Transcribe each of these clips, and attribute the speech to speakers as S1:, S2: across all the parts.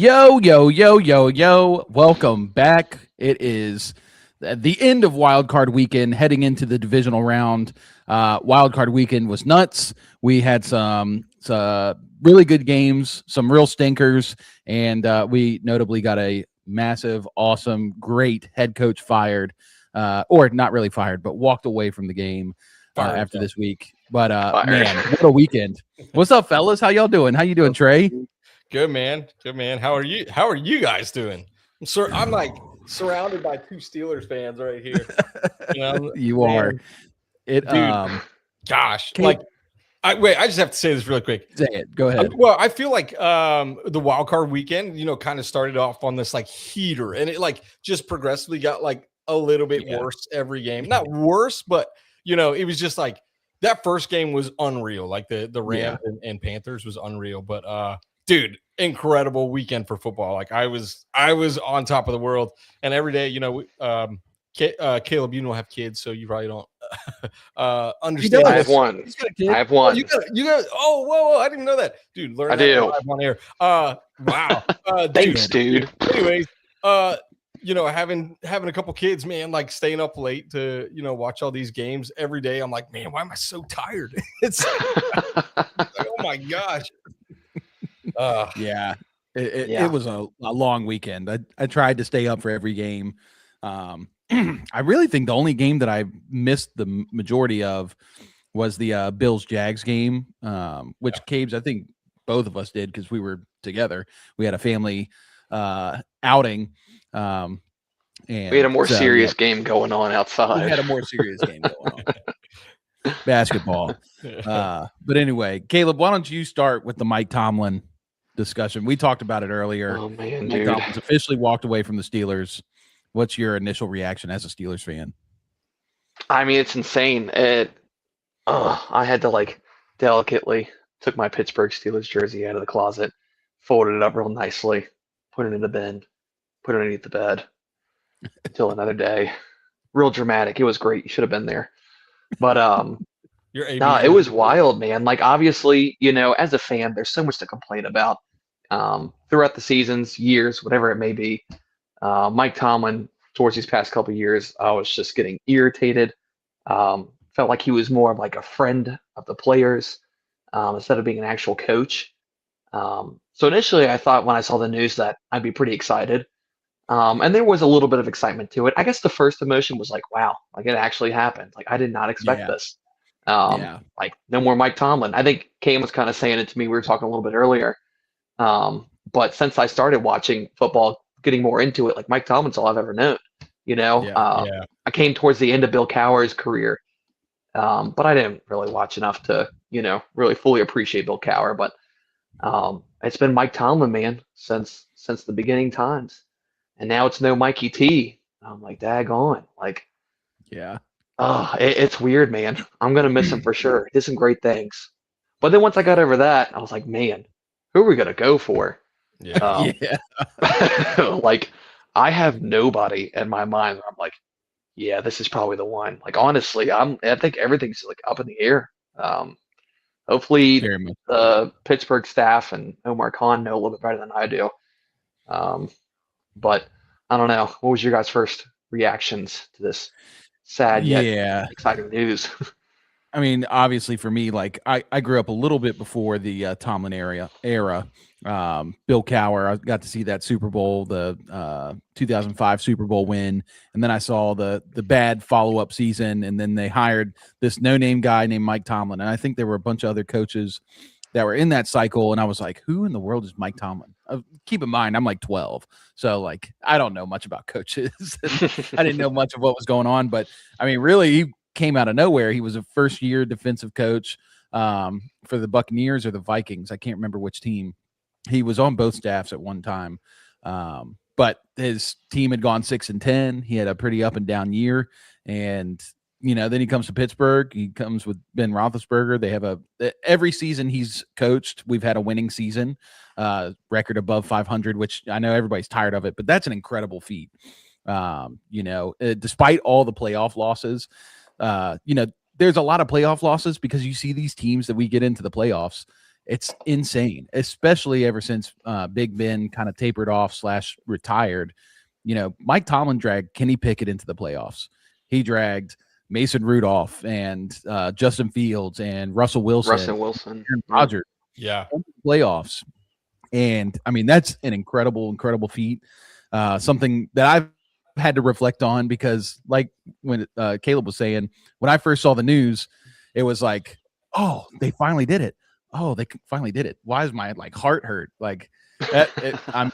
S1: Yo, yo, yo, yo, yo. Welcome back. It is the end of Wild Card Weekend, heading into the divisional round. Wild Card Weekend was nuts. We had some really good games, some real stinkers, and we notably got a massive, awesome, great head coach fired, or not really fired, but walked away from the game after this week. But man, what a weekend. What's up, fellas? How y'all doing? How you doing, Trey?
S2: Good, man. Good, man. How are you? How are you guys doing? I'm like surrounded by two Steelers fans right here.
S1: You are.
S2: It, dude. Gosh, I just have to say this really quick.
S1: Say it. Go ahead.
S2: Well, I feel like the wild card weekend, kind of started off on this like heater, and it like just progressively got like a little bit worse every game. Not worse, but it was just like that first game was unreal. Like the Rams and Panthers was unreal, but dude, incredible weekend for football. Like I was on top of the world, and every day, Caleb, you don't have kids, so you probably don't understand.
S3: I have one. I have one.
S2: You got. Oh, whoa! I didn't know that, dude. Learn. I do. Live on air. Wow.
S3: Thanks, dude.
S2: Anyways, having a couple kids, man, like staying up late to watch all these games every day. I'm like, man, why am I so tired? It's like, oh my gosh.
S1: It was a long weekend. I tried to stay up for every game. I really think the only game that I missed the majority of was the Bills-Jags game, which Cabes, I think both of us did because we were together. We had a family outing. And
S3: we had a more serious game going on outside.
S1: We had a more serious game going on. Basketball. But anyway, Caleb, why don't you start with the Mike Tomlin discussion? We talked about it earlier.
S3: Oh, man,
S1: Mike Tomlin's officially walked away from the Steelers. What's your initial reaction as a Steelers fan?
S3: I mean, it's insane. I had to delicately took my Pittsburgh Steelers jersey out of the closet, folded it up real nicely, put it in the bin, put it underneath the bed until another day. Real dramatic. It was great. You should have been there. But it was wild, man. Like, obviously, as a fan, there's so much to complain about throughout the seasons, years, whatever it may be. Mike Tomlin, towards these past couple of years, I was just getting irritated. Felt like he was more of like a friend of the players instead of being an actual coach. So initially, I thought when I saw the news that I'd be pretty excited. And there was a little bit of excitement to it. I guess the first emotion was like, wow, like it actually happened. Like I did not expect this. Like no more Mike Tomlin. I think Cam was kind of saying it to me. We were talking a little bit earlier. But since I started watching football, getting more into it, like Mike Tomlin's all I've ever known. I came towards the end of Bill Cowher's career, but I didn't really watch enough to, really fully appreciate Bill Cowher. But it's been Mike Tomlin, man, since the beginning times, and now it's no Mikey T. I'm like, daggone, like, it's weird, man. I'm gonna miss him for sure. He did some great things, but then once I got over that, I was like, man, who are we gonna go for? Like, I have nobody in my mind where I'm like, yeah, this is probably the one. Like, honestly, I think everything's like up in the air. Hopefully the Pittsburgh staff and Omar Khan know a little bit better than I do. But I don't know. What was your guys' first reactions to this sad yet exciting news?
S1: I mean, obviously for me, like I grew up a little bit before the Tomlin era. Bill Cowher, I got to see that Super Bowl, the 2005 Super Bowl win, and then I saw the bad follow-up season, and then they hired this no-name guy named Mike Tomlin, and I think there were a bunch of other coaches that were in that cycle, and I was like, who in the world is Mike Tomlin? Keep in mind, I'm like 12, so like I don't know much about coaches. I didn't know much of what was going on, but I mean, really, he came out of nowhere. He was a first-year defensive coach for the Buccaneers or the Vikings. I can't remember which team. He was on both staffs at one time, but his team had gone 6-10. He had a pretty up and down year, and then he comes to Pittsburgh. He comes with Ben Roethlisberger. They have every season he's coached, we've had a winning season, record above 500, which I know everybody's tired of it, but that's an incredible feat. Despite all the playoff losses, there's a lot of playoff losses because you see these teams that we get into the playoffs It's insane, especially ever since Big Ben kind of tapered off / retired. Mike Tomlin dragged Kenny Pickett into the playoffs. He dragged Mason Rudolph and Justin Fields and Russell Wilson, Aaron Rodgers, playoffs. And I mean, that's an incredible feat. Something that I've had to reflect on, because like when Caleb was saying, when I first saw the news, it was like, oh, they finally did it. Oh, they finally did it. Why is my heart hurt? I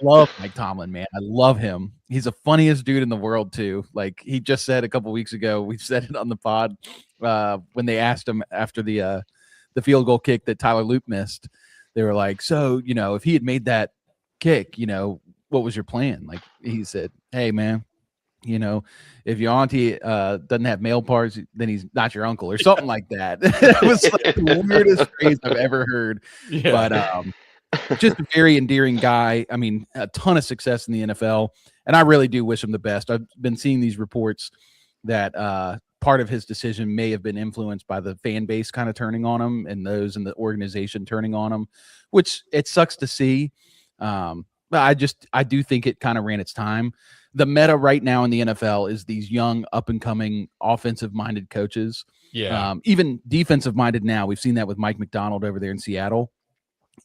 S1: love Mike Tomlin, man. I love him. He's the funniest dude in the world too. Like he just said a couple weeks ago, we said it on the pod when they asked him after the field goal kick that Tyler Loop missed. They were like, so, if he had made that kick, what was your plan? Like he said, hey man, if your auntie doesn't have male parts, then he's not your uncle or something like that. It was like the weirdest phrase I've ever heard. Yeah. But just a very endearing guy. I mean, a ton of success in the NFL, and I really do wish him the best. I've been seeing these reports that part of his decision may have been influenced by the fan base kind of turning on him and those in the organization turning on him, which it sucks to see. But I do think it kind of ran its time. The meta right now in the NFL is these young, up-and-coming, offensive-minded coaches.
S2: Yeah.
S1: Even defensive-minded now. We've seen that with Mike McDonald over there in Seattle.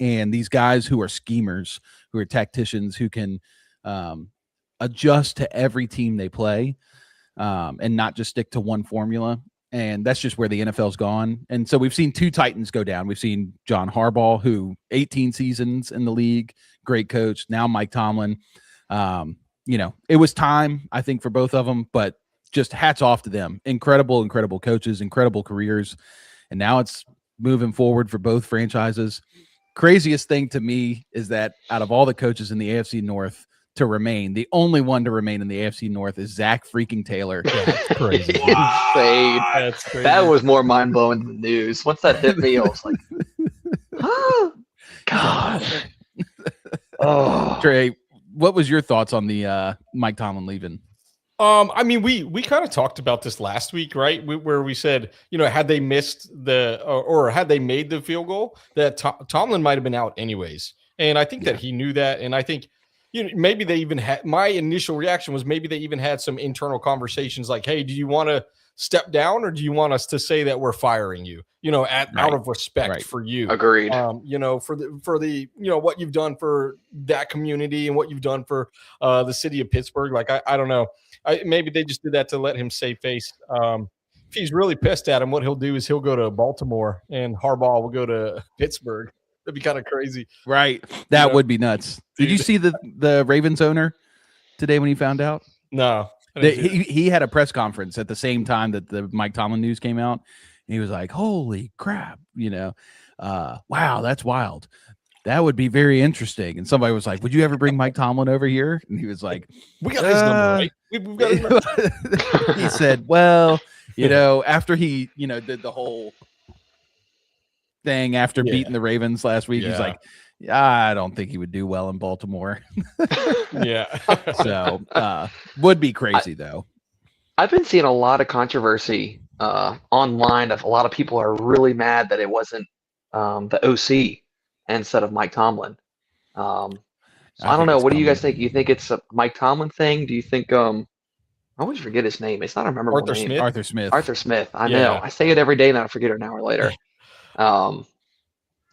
S1: And these guys who are schemers, who are tacticians, who can adjust to every team they play and not just stick to one formula. And that's just where the NFL's gone. And so we've seen two Titans go down. We've seen John Harbaugh, who 18 seasons in the league, great coach. Now Mike Tomlin. It was time, I think, for both of them, but just hats off to them. Incredible coaches, incredible careers. And now it's moving forward for both franchises. Craziest thing to me is that out of all the coaches in the AFC North to remain, the only one to remain in the AFC North is Zach freaking Taylor.
S2: That's crazy.
S3: That's crazy. That was more mind-blowing than the news. Once that hit me, I was like, oh, God. Oh.
S1: Trey, what was your thoughts on the Mike Tomlin leaving?
S2: I mean, we kind of talked about this last week, right? Where we said, had they missed or had they made the field goal, that Tomlin might have been out anyways. And I think that he knew that. And I think, maybe they even had, my initial reaction was maybe they even had some internal conversations like, hey, do you want to step down or do you want us to say that we're firing you, out of respect for you?
S3: Agreed.
S2: For the what you've done for that community and what you've done for the city of Pittsburgh. Like, I don't know. Maybe they just did that to let him save face. If he's really pissed at him, what he'll do is he'll go to Baltimore and Harbaugh will go to Pittsburgh. That'd be kind of crazy.
S1: Right. That would be nuts. Did you see the Ravens owner today when he found out?
S2: No.
S1: He had a press conference at the same time that the Mike Tomlin news came out. And he was like, holy crap, wow, that's wild. That would be very interesting. And somebody was like, would you ever bring Mike Tomlin over here? And he was like,
S2: we got his number, right? We've got his number.
S1: He said, well, after he, did the whole thing after beating the Ravens last week, he's like, I don't think he would do well in Baltimore. So would be crazy though.
S3: I've been seeing a lot of controversy online. Of a lot of people are really mad that it wasn't the OC instead of Mike Tomlin. So I don't know. What do you guys think? You think it's a Mike Tomlin thing? Do you think I always forget his name. It's not a memorable name.
S1: Arthur Smith.
S3: Arthur Smith. I know. I say it every day and I forget it an hour later.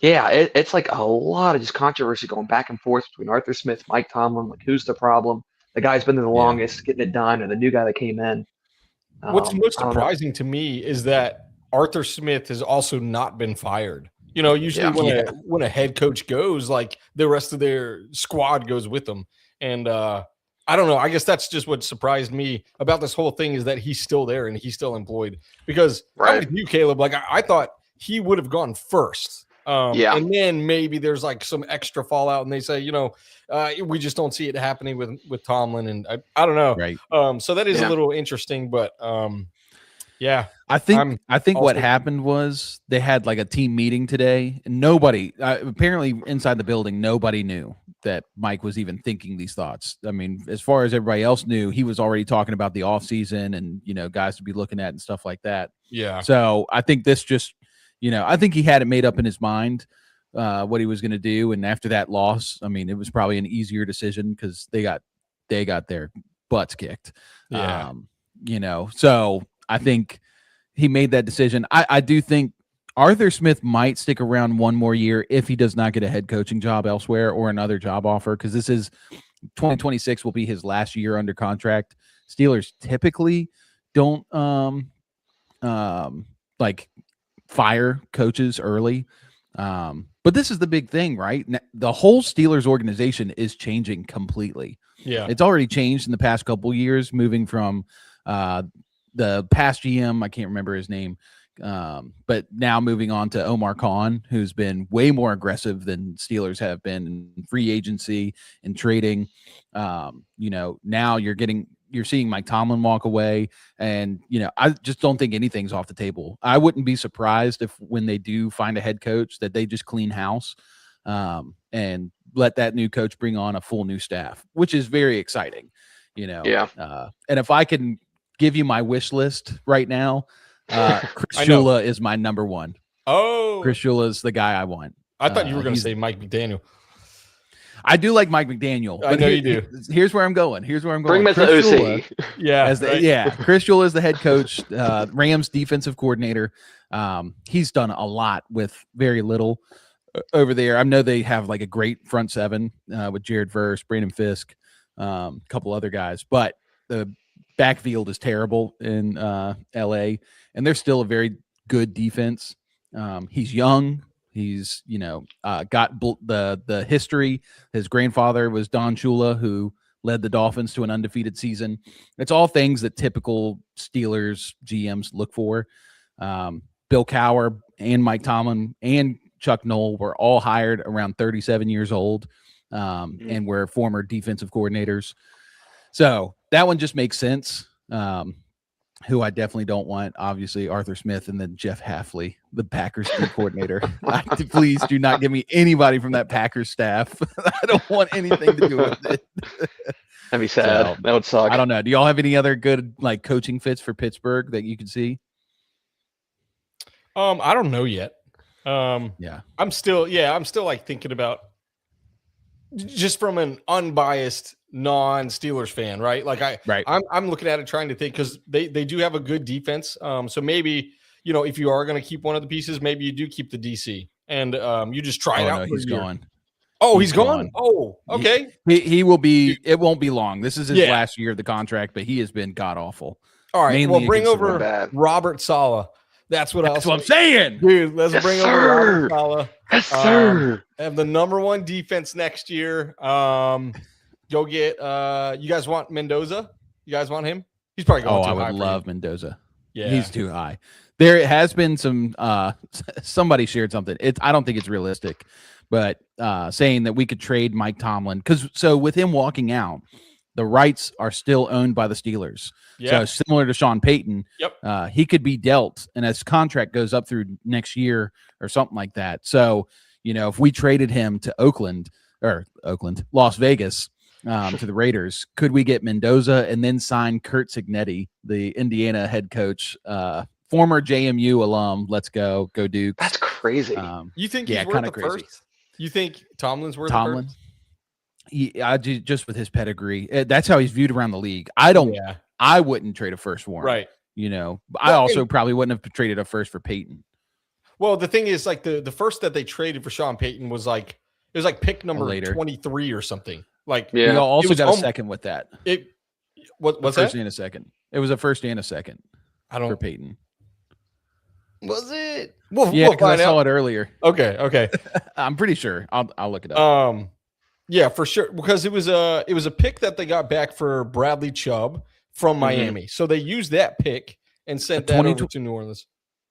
S3: It's like a lot of just controversy going back and forth between Arthur Smith, Mike Tomlin. Like, who's the problem? The guy's been there the longest, getting it done, or the new guy that came in.
S2: What's most surprising to me is that Arthur Smith has also not been fired. Usually when a head coach goes, like the rest of their squad goes with them. And I don't know. I guess that's just what surprised me about this whole thing is that he's still there and he's still employed. Because I'm with you, Caleb. Like I thought he would have gone first. And then maybe there's like some extra fallout, and they say, we just don't see it happening with Tomlin, and I don't know.
S1: Right.
S2: So that is a little interesting, but
S1: I think what happened was they had like a team meeting today, and nobody apparently inside the building, nobody knew that Mike was even thinking these thoughts. I mean, as far as everybody else knew, he was already talking about the offseason and guys to be looking at and stuff like that.
S2: Yeah.
S1: So I think this just. I think he had it made up in his mind. what he was going to do. And after that loss, I mean, it was probably an easier decision because they got their butts kicked.
S2: Yeah.
S1: So I think he made that decision. I do think Arthur Smith might stick around one more year if he does not get a head coaching job elsewhere or another job offer, because this is 2026 will be his last year under contract. Steelers typically don't like fire coaches early. But this is the big thing, right? The whole Steelers organization is changing completely.
S2: Yeah.
S1: It's already changed in the past couple years, moving from the past GM, I can't remember his name, but now moving on to Omar Khan, who's been way more aggressive than Steelers have been in free agency and trading. Now you're seeing Mike Tomlin walk away, and I just don't think anything's off the table. I wouldn't be surprised if when they do find a head coach that they just clean house and let that new coach bring on a full new staff, which is very exciting.
S3: Yeah.
S1: And if I can give you my wish list right now, Chris Shula is my number one.
S2: Oh,
S1: Chris Shula is the guy I want.
S2: I thought you were going to say Mike McDaniel.
S1: I do like Mike McDaniel.
S2: I know you do.
S1: Here's where I'm going.
S3: Bring him as the OC.
S1: Chris Shula is the head coach, Rams defensive coordinator. He's done a lot with very little over there. I know they have like a great front seven with Jared Verse, Brandon Fisk, a couple other guys, but the backfield is terrible in LA, and they're still a very good defense. He's young. He's, got the history. His grandfather was Don Shula, who led the Dolphins to an undefeated season. It's all things that typical Steelers GMs look for. Bill Cowher and Mike Tomlin and Chuck Noll were all hired around 37 years old and were former defensive coordinators. So that one just makes sense. Who I definitely don't want, obviously, Arthur Smith, and then Jeff Hafley, the Packers coordinator. Please do not give me anybody from that Packers staff. I don't want anything to do with it.
S3: That'd be sad. That would suck.
S1: I don't know. Do y'all have any other good coaching fits for Pittsburgh that you can see?
S2: I don't know yet.
S1: Yeah.
S2: I'm still thinking about just from an unbiased non-Steelers fan, right? I'm looking at it trying to think, because they do have a good defense. So maybe, if you are going to keep one of the pieces, maybe you do keep the DC and you just try it out.
S1: No, he's gone.
S2: Oh, he's gone. Oh, okay.
S1: He will be. It won't be long. This is his last year of the contract, but he has been god awful.
S2: All right. Well, bring over Robert Saleh. That's what I'm
S1: saying,
S2: dude. Let's bring over Robert Saleh.
S3: Yes, sir.
S2: Have the number one defense next year. Go get. You guys want Mendoza? You guys want him? He's probably going too high.
S1: I would love Mendoza.
S2: Yeah,
S1: he's too high. There has been some. Somebody shared something. I don't think it's realistic, but saying that we could trade Mike Tomlin, because with him walking out, the rights are still owned by the Steelers.
S2: Yeah.
S1: So similar to Sean Payton,
S2: yep.
S1: He could be dealt, and his contract goes up through next year or something like that. So, if we traded him to Las Vegas, to the Raiders, could we get Mendoza and then sign Kurt Cignetti, the Indiana head coach, former JMU alum? Let's go Duke.
S3: That's crazy.
S2: You think he's worth the crazy first? You think Tomlin's worth the first?
S1: I do, just with his pedigree. That's how he's viewed around the league. I wouldn't trade a first for him.
S2: Right.
S1: I also probably wouldn't have traded a first for Peyton.
S2: Well, the thing is, the first that they traded for Sean Payton was pick number 23 or something.
S1: We also got a second with that.
S2: What's
S1: first
S2: that?
S1: and a second. It was a first and a second. For Peyton.
S2: Was it?
S1: Because I saw it earlier.
S2: Okay.
S1: I'm pretty sure. I'll look it up.
S2: Yeah, for sure, because it was a pick that they got back for Bradley Chubb from Miami. So they used that pick and sent that over to New Orleans.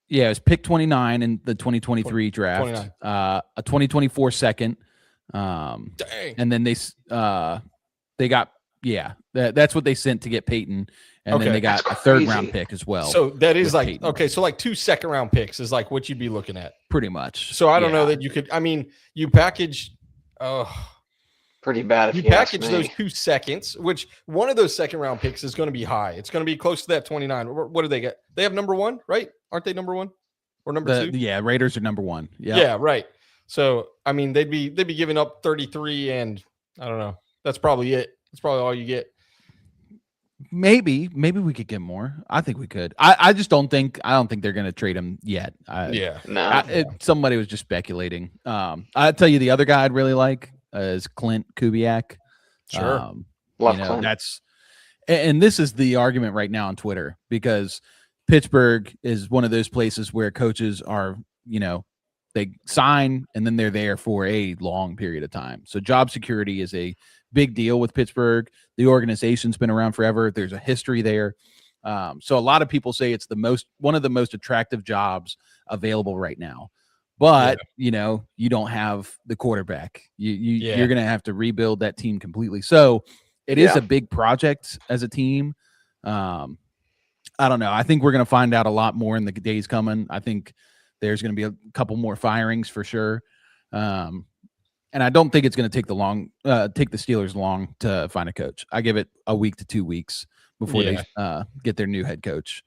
S1: Yeah, it was pick 29 in the 2023 draft. A 2024 second.
S2: Dang.
S1: And then they got that's what they sent to get Peyton, and then they got a third round pick as well.
S2: So that is Peyton. So 2 second round picks is what you'd be looking at,
S1: pretty much.
S2: So I don't know that you could. I mean, you package.
S3: Pretty bad.
S2: You package those 2 seconds, which one of those second round picks is going to be high. It's going to be close to that 29. What do they get? They have number 1, right? Aren't they number 1 or number 2?
S1: Yeah, Raiders are number 1.
S2: Yeah, right. So I mean, they'd be giving up 33, and I don't know. That's probably it. That's probably all you get.
S1: Maybe we could get more. I think we could. I just don't think they're going to trade him yet.
S3: No.
S1: Somebody was just speculating. I'll tell you the other guy I'd really like is Clint Kubiak.
S2: Sure.
S3: Love
S1: you know,
S3: Clint.
S1: and this is the argument right now on Twitter, because Pittsburgh is one of those places where coaches are, they sign and then they're there for a long period of time. So job security is a big deal with Pittsburgh. The organization's been around forever. There's a history there. So a lot of people say it's one of the most attractive jobs available right now. But, you don't have the quarterback. You're going to have to rebuild that team completely. So it is a big project as a team. I don't know. I think we're going to find out a lot more in the days coming. I think there's going to be a couple more firings for sure. And I don't think it's going to take the Steelers long to find a coach. I give it a week to 2 weeks before they get their new head coach.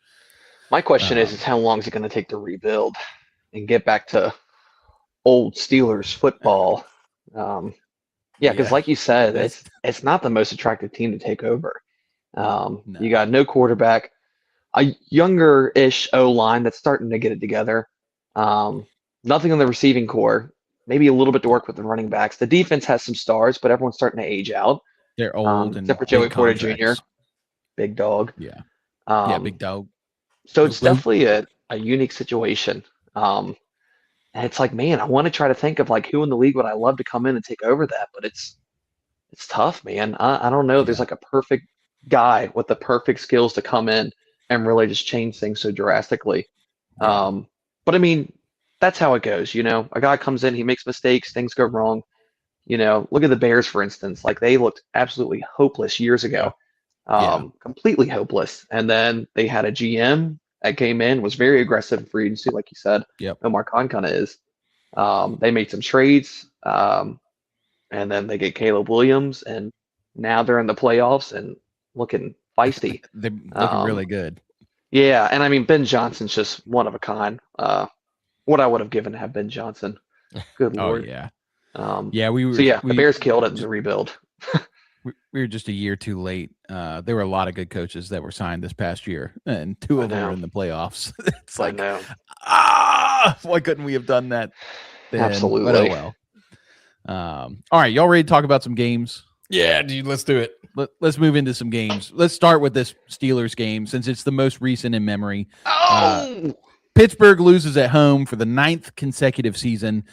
S3: My question is how long is it going to take to rebuild and get back to old Steelers football? Because like you said, it's not the most attractive team to take over. No. You got no quarterback, a younger-ish O-line that's starting to get it together. Nothing on the receiving core. Maybe a little bit to work with the running backs. The defense has some stars, but everyone's starting to age out.
S1: They're old,
S3: except for Joey Porter Jr., big dog.
S1: Yeah, big dog.
S3: So it's definitely a unique situation. And it's like, man, I want to try to think of like who in the league would I love to come in and take over that, but it's tough, man. I don't know. There's like a perfect guy with the perfect skills to come in and really just change things so drastically. But I mean, that's how it goes. A guy comes in, he makes mistakes, things go wrong. Look at the Bears, for instance. Like, they looked absolutely hopeless years ago, completely hopeless. And then they had a GM that came in, was very aggressive in free agency, like you said. Omar Khan kind of is. They made some trades, and then they get Caleb Williams, and now they're in the playoffs and looking feisty.
S1: They're looking really good.
S3: Yeah, and I mean, Ben Johnson's just one of a kind. What I would have given to have Ben Johnson. Good Lord.
S1: Oh, yeah.
S3: The Bears killed it in the rebuild.
S1: We were just a year too late. There were a lot of good coaches that were signed this past year, and two of them were in the playoffs. It's like, why couldn't we have done that then?
S3: Absolutely.
S1: But oh well. All right, y'all ready to talk about some games?
S2: Yeah, dude, let's do it.
S1: Let's move into some games. Let's start with this Steelers game, since it's the most recent in memory. Pittsburgh loses at home for the 9th consecutive season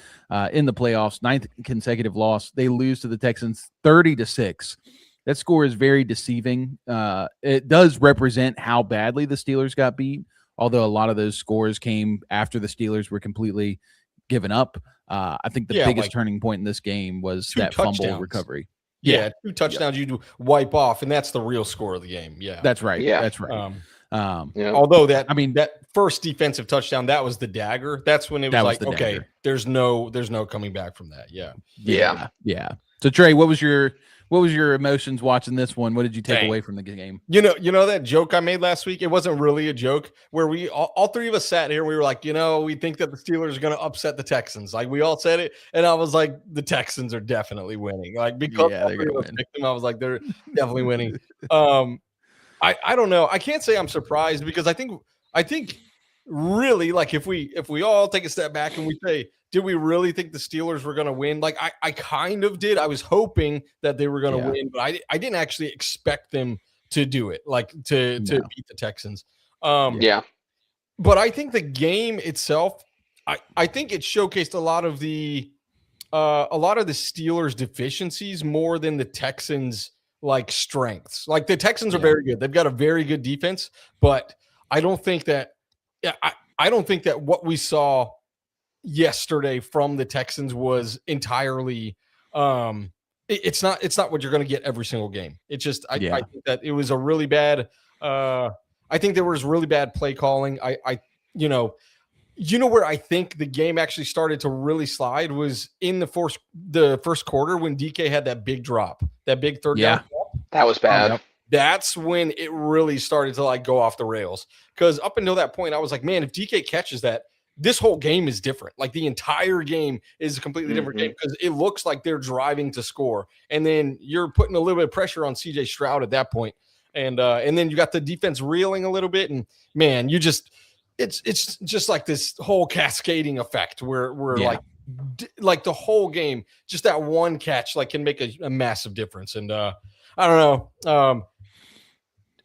S1: in the playoffs, 9th consecutive loss. They lose to the Texans 30-6. That score is very deceiving. It does represent how badly the Steelers got beat, although a lot of those scores came after the Steelers were completely given up. I think the biggest turning point in this game was that fumble recovery.
S2: Yeah, 2 touchdowns you wipe off, and that's the real score of the game. Yeah,
S1: that's right.
S3: Yeah.
S1: That's right.
S2: Although that first defensive touchdown, that was the dagger. That's when it was like, okay,
S1: dagger.
S2: There's no coming back from that.
S1: Yeah. So Trey, what was your emotions watching this one? What did you take away from the game?
S2: You know that joke I made last week? It wasn't really a joke, where we all 3 of us sat here and we were like, we think that the Steelers are going to upset the Texans. Like, we all said it, and I was like, the Texans are definitely winning. Like, because all 3 of us picked them, I was like, they're definitely winning. I don't know. I can't say I'm surprised, because I think really, like, if we all take a step back and we say, did we really think the Steelers were going to win? Like, I kind of did. I was hoping that they were going to win, but I didn't actually expect them to do it, like to beat the Texans. But I think the game itself, I think it showcased a lot of the Steelers' deficiencies more than the Texans' like strengths. Like, the Texans are very good. They've got a very good defense, but I don't think that what we saw yesterday from the Texans was entirely it's not what you're going to get every single game. It's just I think that it was a really bad I think there was really bad play calling. You know where I think the game actually started to really slide was in the first quarter, when DK had that big drop, that big third down drop.
S3: That was bad.
S2: That's when it really started to like go off the rails. Because up until that point, I was like, man, if DK catches that, this whole game is different. Like the entire game is a completely different game because it looks like they're driving to score, and then you're putting a little bit of pressure on CJ Stroud at that point, and then you got the defense reeling a little bit, and man, it's just like this whole cascading effect where like the whole game, just that one catch like can make a massive difference. And I don't know.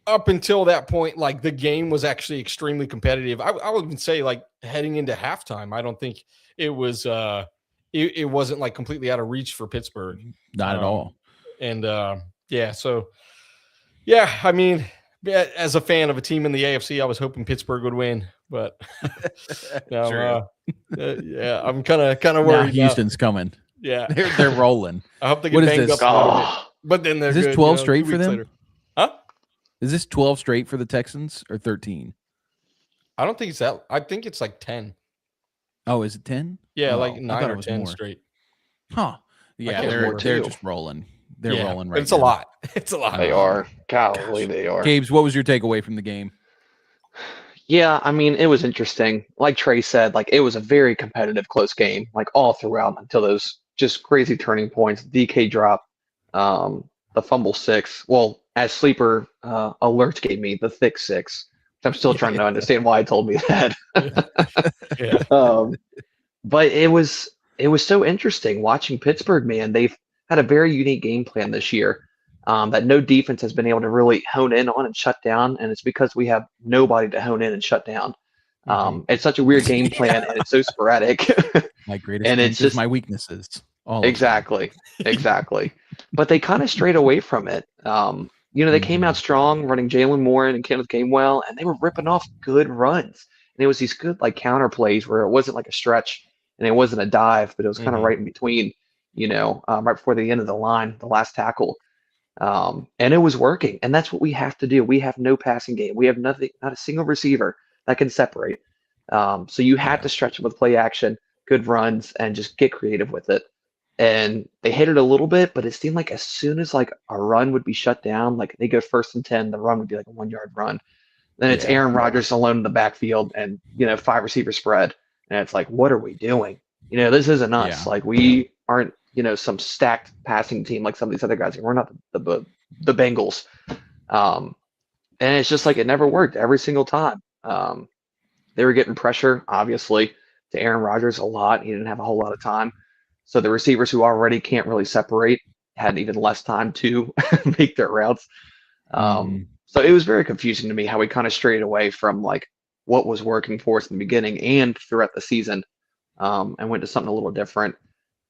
S2: Up until that point, like the game was actually extremely competitive. I would even say like heading into halftime, I don't think it was it wasn't like completely out of reach for Pittsburgh.
S1: Not at all.
S2: And so I mean, as a fan of a team in the AFC, I was hoping Pittsburgh would win, but no, I'm kind of worried.
S1: Houston's coming.
S2: Yeah,
S1: they're rolling.
S2: I hope they get banged up a little bit. But then they're
S1: is this
S2: good,
S1: 12 straight for them?
S2: Later. Huh?
S1: Is this 12 straight for the Texans or 13?
S2: I don't think it's that. I think it's like 10.
S1: Oh, is it 10?
S2: Yeah,
S1: oh,
S2: like 9 or 10 straight.
S1: Huh. Yeah, they're just rolling. They're rolling right now.
S2: It's a lot. It's a lot.
S3: They are. Golly, they are.
S1: Cabes, what was your takeaway from the game?
S3: Yeah, I mean, it was interesting. Like Trey said, like it was a very competitive, close game, like all throughout until those just crazy turning points. DK drop, the fumble 6. Well, as Sleeper Alert gave me, the thick 6. I'm still trying to understand why it told me that. But it was so interesting watching Pittsburgh, man. They've had a very unique game plan this year that no defense has been able to really hone in on and shut down, and it's because we have nobody to hone in and shut down. It's such a weird game plan, and it's so sporadic.
S1: My greatest
S3: and it's just
S1: my weaknesses.
S3: Exactly. But they kind of strayed away from it. They came out strong, running Jalen Moore and Kenneth Gainwell, and they were ripping off good runs. And it was these good like counter plays where it wasn't like a stretch and it wasn't a dive, but it was kind of right in between, right before the end of the line, the last tackle. And it was working. And that's what we have to do. We have no passing game. We have nothing, not a single receiver that can separate. So you had to stretch it with play action, good runs, and just get creative with it. And they hit it a little bit, but it seemed like as soon as like a run would be shut down, like they go 1st and 10, the run would be like a 1-yard run. Then it's Aaron Rodgers alone in the backfield and, 5 receiver spread. And it's like, what are we doing? This isn't us. Like we aren't, some stacked passing team like some of these other guys. We're not the Bengals. And it's just like it never worked every single time. They were getting pressure, obviously, to Aaron Rodgers a lot. He didn't have a whole lot of time. So the receivers who already can't really separate had even less time to make their routes. So it was very confusing to me how we kind of strayed away from like what was working for us in the beginning and throughout the season, and went to something a little different.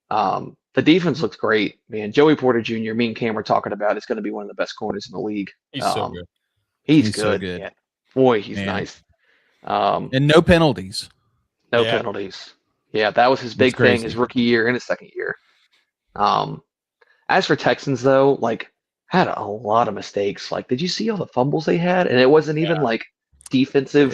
S3: The defense looks great, man. Joey Porter Jr., me and Cam were talking about, is going to be one of the best corners in the league.
S2: He's so good.
S3: He's good.
S1: So good.
S3: Yeah. Boy, he's nice.
S1: And no penalties.
S3: No penalties. Yeah, that was his big thing his rookie year and his second year. As for Texans, though, like, had a lot of mistakes. Like, did you see all the fumbles they had? And it wasn't even like defensive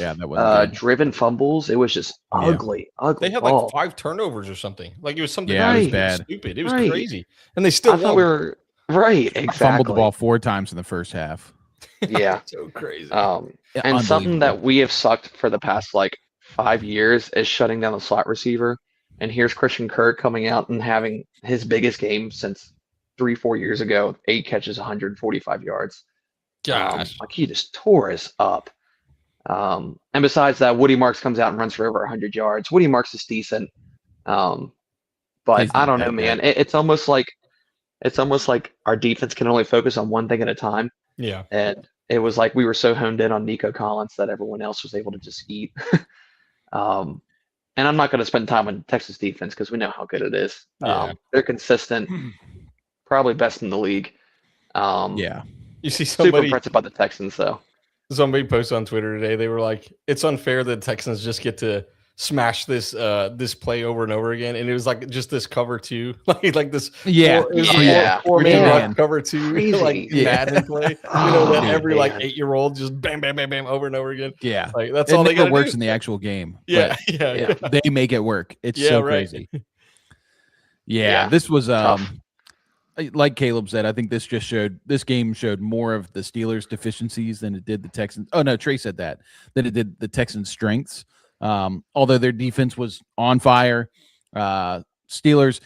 S3: driven fumbles. It was just ugly.
S2: They had
S3: ball.
S2: like 5 turnovers or something. Like it was something
S1: it was bad.
S2: Stupid. It was crazy. And they still
S3: thought we were exactly.
S1: Fumbled the ball 4 times in the first half.
S3: Yeah.
S2: So crazy.
S3: And something that we have sucked for the past like 5 years is shutting down the slot receiver. And here's Christian Kirk coming out and having his biggest game since 3-4 years ago, 8 catches, 145 yards.
S2: Gosh.
S3: Like he just tore us up. And besides that, Woody Marks comes out and runs for over 100 yards. Woody Marks is decent. But I don't know, man. It's almost like our defense can only focus on one thing at a time.
S2: Yeah.
S3: And it was like we were so honed in on Nico Collins that everyone else was able to just eat. And I'm not going to spend time on Texas defense because we know how good it is. They're consistent, probably best in the league.
S2: You see
S3: super impressed about the Texans, though.
S2: Somebody posted on Twitter today. They were like, "It's unfair that Texans just get to smash this this play over and over again." And it was like just this cover 2, like this. Four man cover 2, like Madden play. That every like 8-year-old just bam, bam, bam, bam over and over again.
S1: Yeah,
S2: like that's all they got.
S1: It works in the actual game.
S2: Yeah.
S1: They make it work. It's so crazy. Yeah, this was like Caleb said, I think this game showed more of the Steelers' deficiencies than it did the Texans. Oh no, Trey said that it did the Texans' strengths. Although their defense was on fire. Steelers,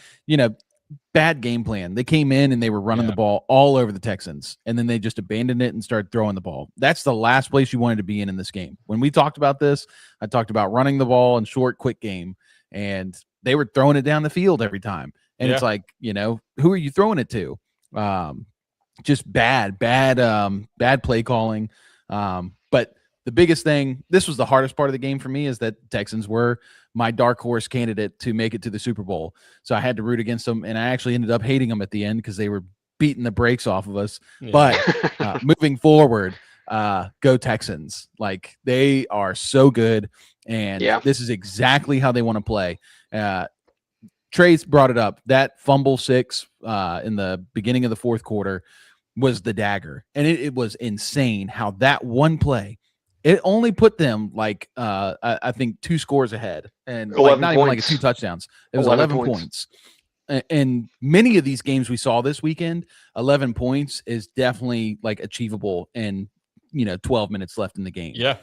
S1: bad game plan. They came in and they were running the ball all over the Texans, and then they just abandoned it and started throwing the ball. That's the last place you wanted to be in this game. When we talked about this, I talked about running the ball and short, quick game, and they were throwing it down the field every time. And it's like, who are you throwing it to? Just bad play calling. But the biggest thing, this was the hardest part of the game for me, is that Texans were my dark horse candidate to make it to the Super Bowl. So I had to root against them, and I actually ended up hating them at the end because they were beating the brakes off of us. Yeah. But moving forward, go Texans. Like, they are so good, and this is exactly how they want to play. Trey's brought it up. That fumble 6 in the beginning of the fourth quarter was the dagger. And it was insane how that one play, it only put them like I think 2 scores ahead, and like not even like 2 touchdowns. It was 11 points. And many of these games we saw this weekend, 11 points is definitely like achievable in 12 minutes left in the game.
S2: Yeah.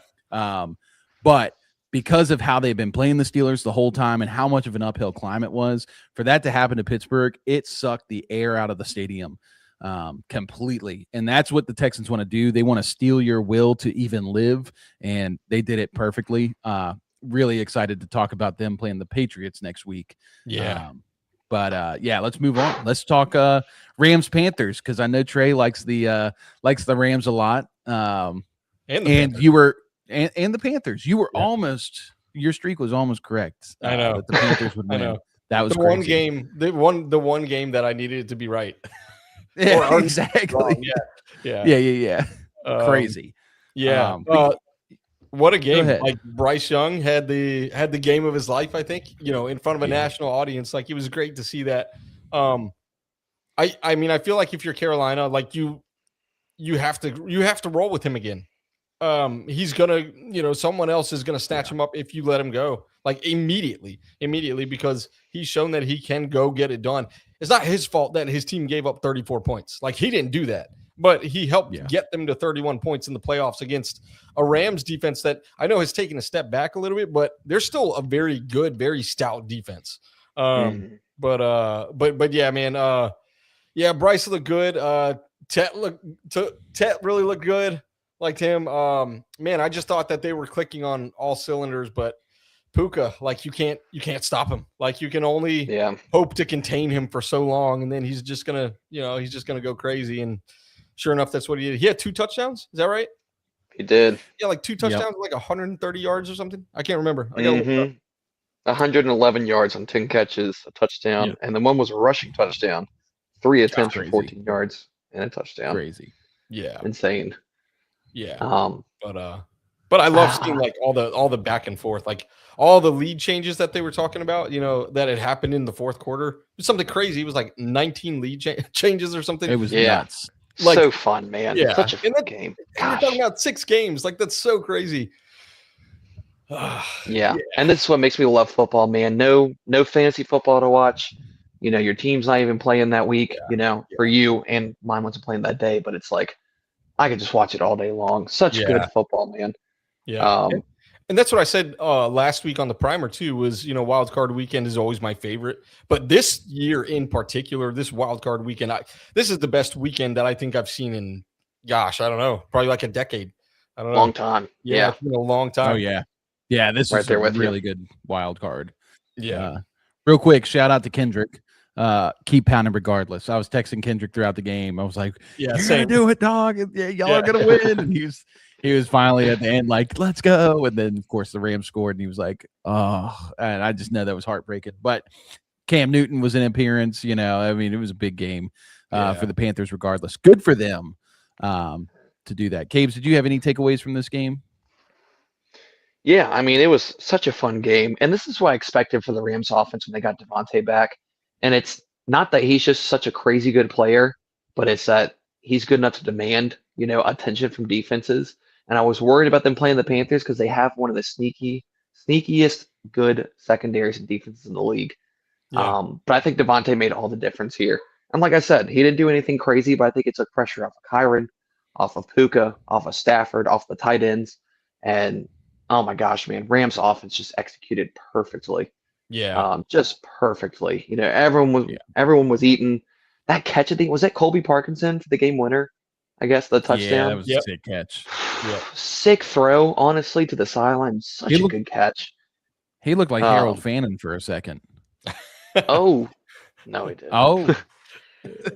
S1: But because of how they've been playing the Steelers the whole time and how much of an uphill climb it was, for that to happen to Pittsburgh, it sucked the air out of the stadium completely. And that's what the Texans want to do. They want to steal your will to even live, and they did it perfectly. Really excited to talk about them playing the Patriots next week.
S2: Yeah.
S1: Let's move on. Let's talk Rams Panthers, because I know Trey likes the Rams a lot. And you were and the Panthers. You were almost, your streak was almost correct.
S2: I know
S1: that the Panthers would win.
S2: I know.
S1: That was
S2: the
S1: crazy.
S2: the one game that I needed it to be right.
S1: Yeah, exactly. Yeah. Crazy.
S2: Yeah. What a game! Like, Bryce Young had the game of his life. I think, in front of a national audience. Like, it was great to see that. I mean, I feel like if you're Carolina, like you have to roll with him again. He's gonna, someone else is gonna snatch him up if you let him go, like immediately, because he's shown that he can go get it done. It's not his fault that his team gave up 34 points. Like, he didn't do that, but he helped get them to 31 points in the playoffs against a Rams defense that I know has taken a step back a little bit, but they're still a very good, very stout defense. But yeah, man. Bryce looked good. Tet really looked good. Liked him. Man, I just thought that they were clicking on all cylinders, but Puka, like, you can't stop him. Like, you can only hope to contain him for so long, and then he's just gonna go crazy. And sure enough, that's what he did. He had 2 touchdowns. Is that right?
S3: He did.
S2: Yeah, like 2 touchdowns, like 130 yards or something. I can't remember.
S3: 111 yards on 10 catches, a touchdown, and the one was a rushing touchdown. 3 attempts for 14 yards and a touchdown.
S1: Crazy.
S2: Yeah.
S3: Insane.
S2: Yeah. But I love seeing like all the back and forth, like all the lead changes that they were talking about, that had happened in the fourth quarter. It was something crazy. It was like 19 lead changes or something.
S1: It was nuts.
S3: Like, so fun, man.
S2: Yeah.
S3: Such a fun game.
S2: And you're talking about 6 games. Like, that's so crazy.
S3: Yeah. And this is what makes me love football, man. No fantasy football to watch. Your team's not even playing that week, for you, and mine wasn't playing that day, but it's like, I could just watch it all day long. Such good football, man.
S2: Yeah. And that's what I said last week on the primer too, was, wild card weekend is always my favorite. But this year in particular, this wild card weekend, this is the best weekend that I think I've seen in, gosh, I don't know, probably like a decade. I don't know.
S3: Long time. Yeah.
S2: It's been a long time.
S1: Oh, yeah. Yeah, this
S3: right
S1: is
S3: there
S1: a
S3: with
S1: really good wild card.
S2: Yeah.
S1: Real quick, shout out to Kendrick. Keep pounding regardless. I was texting Kendrick throughout the game. I was like, "You're gonna do it, dog. Yeah, y'all are gonna win." And he was finally at the end like, "Let's go!" And then of course the Rams scored, and he was like, "Oh!" And I just know that was heartbreaking. But Cam Newton was an appearance. I mean, it was a big game for the Panthers. Regardless, good for them to do that. Cabes, did you have any takeaways from this game?
S3: Yeah, I mean, it was such a fun game. And this is what I expected for the Rams offense when they got Devontae back. And it's not that he's just such a crazy good player, but it's that he's good enough to demand, attention from defenses. And I was worried about them playing the Panthers because they have one of the sneakiest good secondaries and defenses in the league.
S2: Yeah.
S3: But I think Devontae made all the difference here. And like I said, he didn't do anything crazy, but I think it took pressure off of Kyron, off of Puka, off of Stafford, off the tight ends. And oh my gosh, man, Rams offense just executed perfectly.
S2: Yeah.
S3: Just perfectly. Everyone was eating that catch. I think was that Colby Parkinson for the game winner. I guess the
S1: Yeah, that
S3: touchdown.
S1: was a
S2: Yep.
S1: sick catch.
S2: Yep.
S3: Sick throw, honestly, to the sideline.
S1: He
S3: Such a
S1: looked
S3: good catch.
S1: he looked like Harold
S3: Um,
S1: Fannin for a second.
S3: oh no, he didn't.
S1: Oh,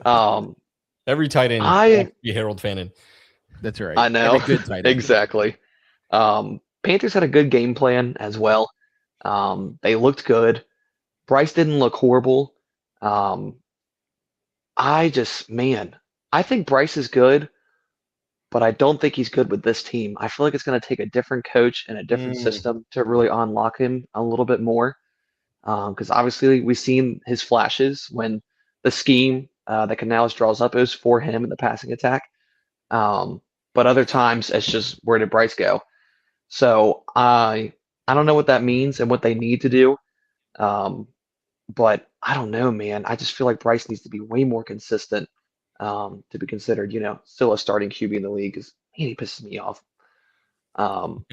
S3: Um,
S2: Every tight end
S3: I
S2: wants to be Harold Fannin.
S1: that's right.
S3: I know
S1: Every good tight end.
S3: exactly. Panthers had a good game plan as well. They looked good. Bryce didn't look horrible. Um, man, I think Bryce is good, but I don't think he's good with this team. I feel like it's going to take a different coach and a different
S2: Mm,
S3: system to really unlock him a little bit more. Because obviously we've seen his flashes when the scheme that Canales draws up is for him in the passing attack. But other times it's just where did Bryce go? So I don't know what that means and what they need to do. Um, but I don't know, man. I just feel like Bryce needs to be way more consistent to be considered, still a starting QB in the league. Because man, he pisses me off. Um,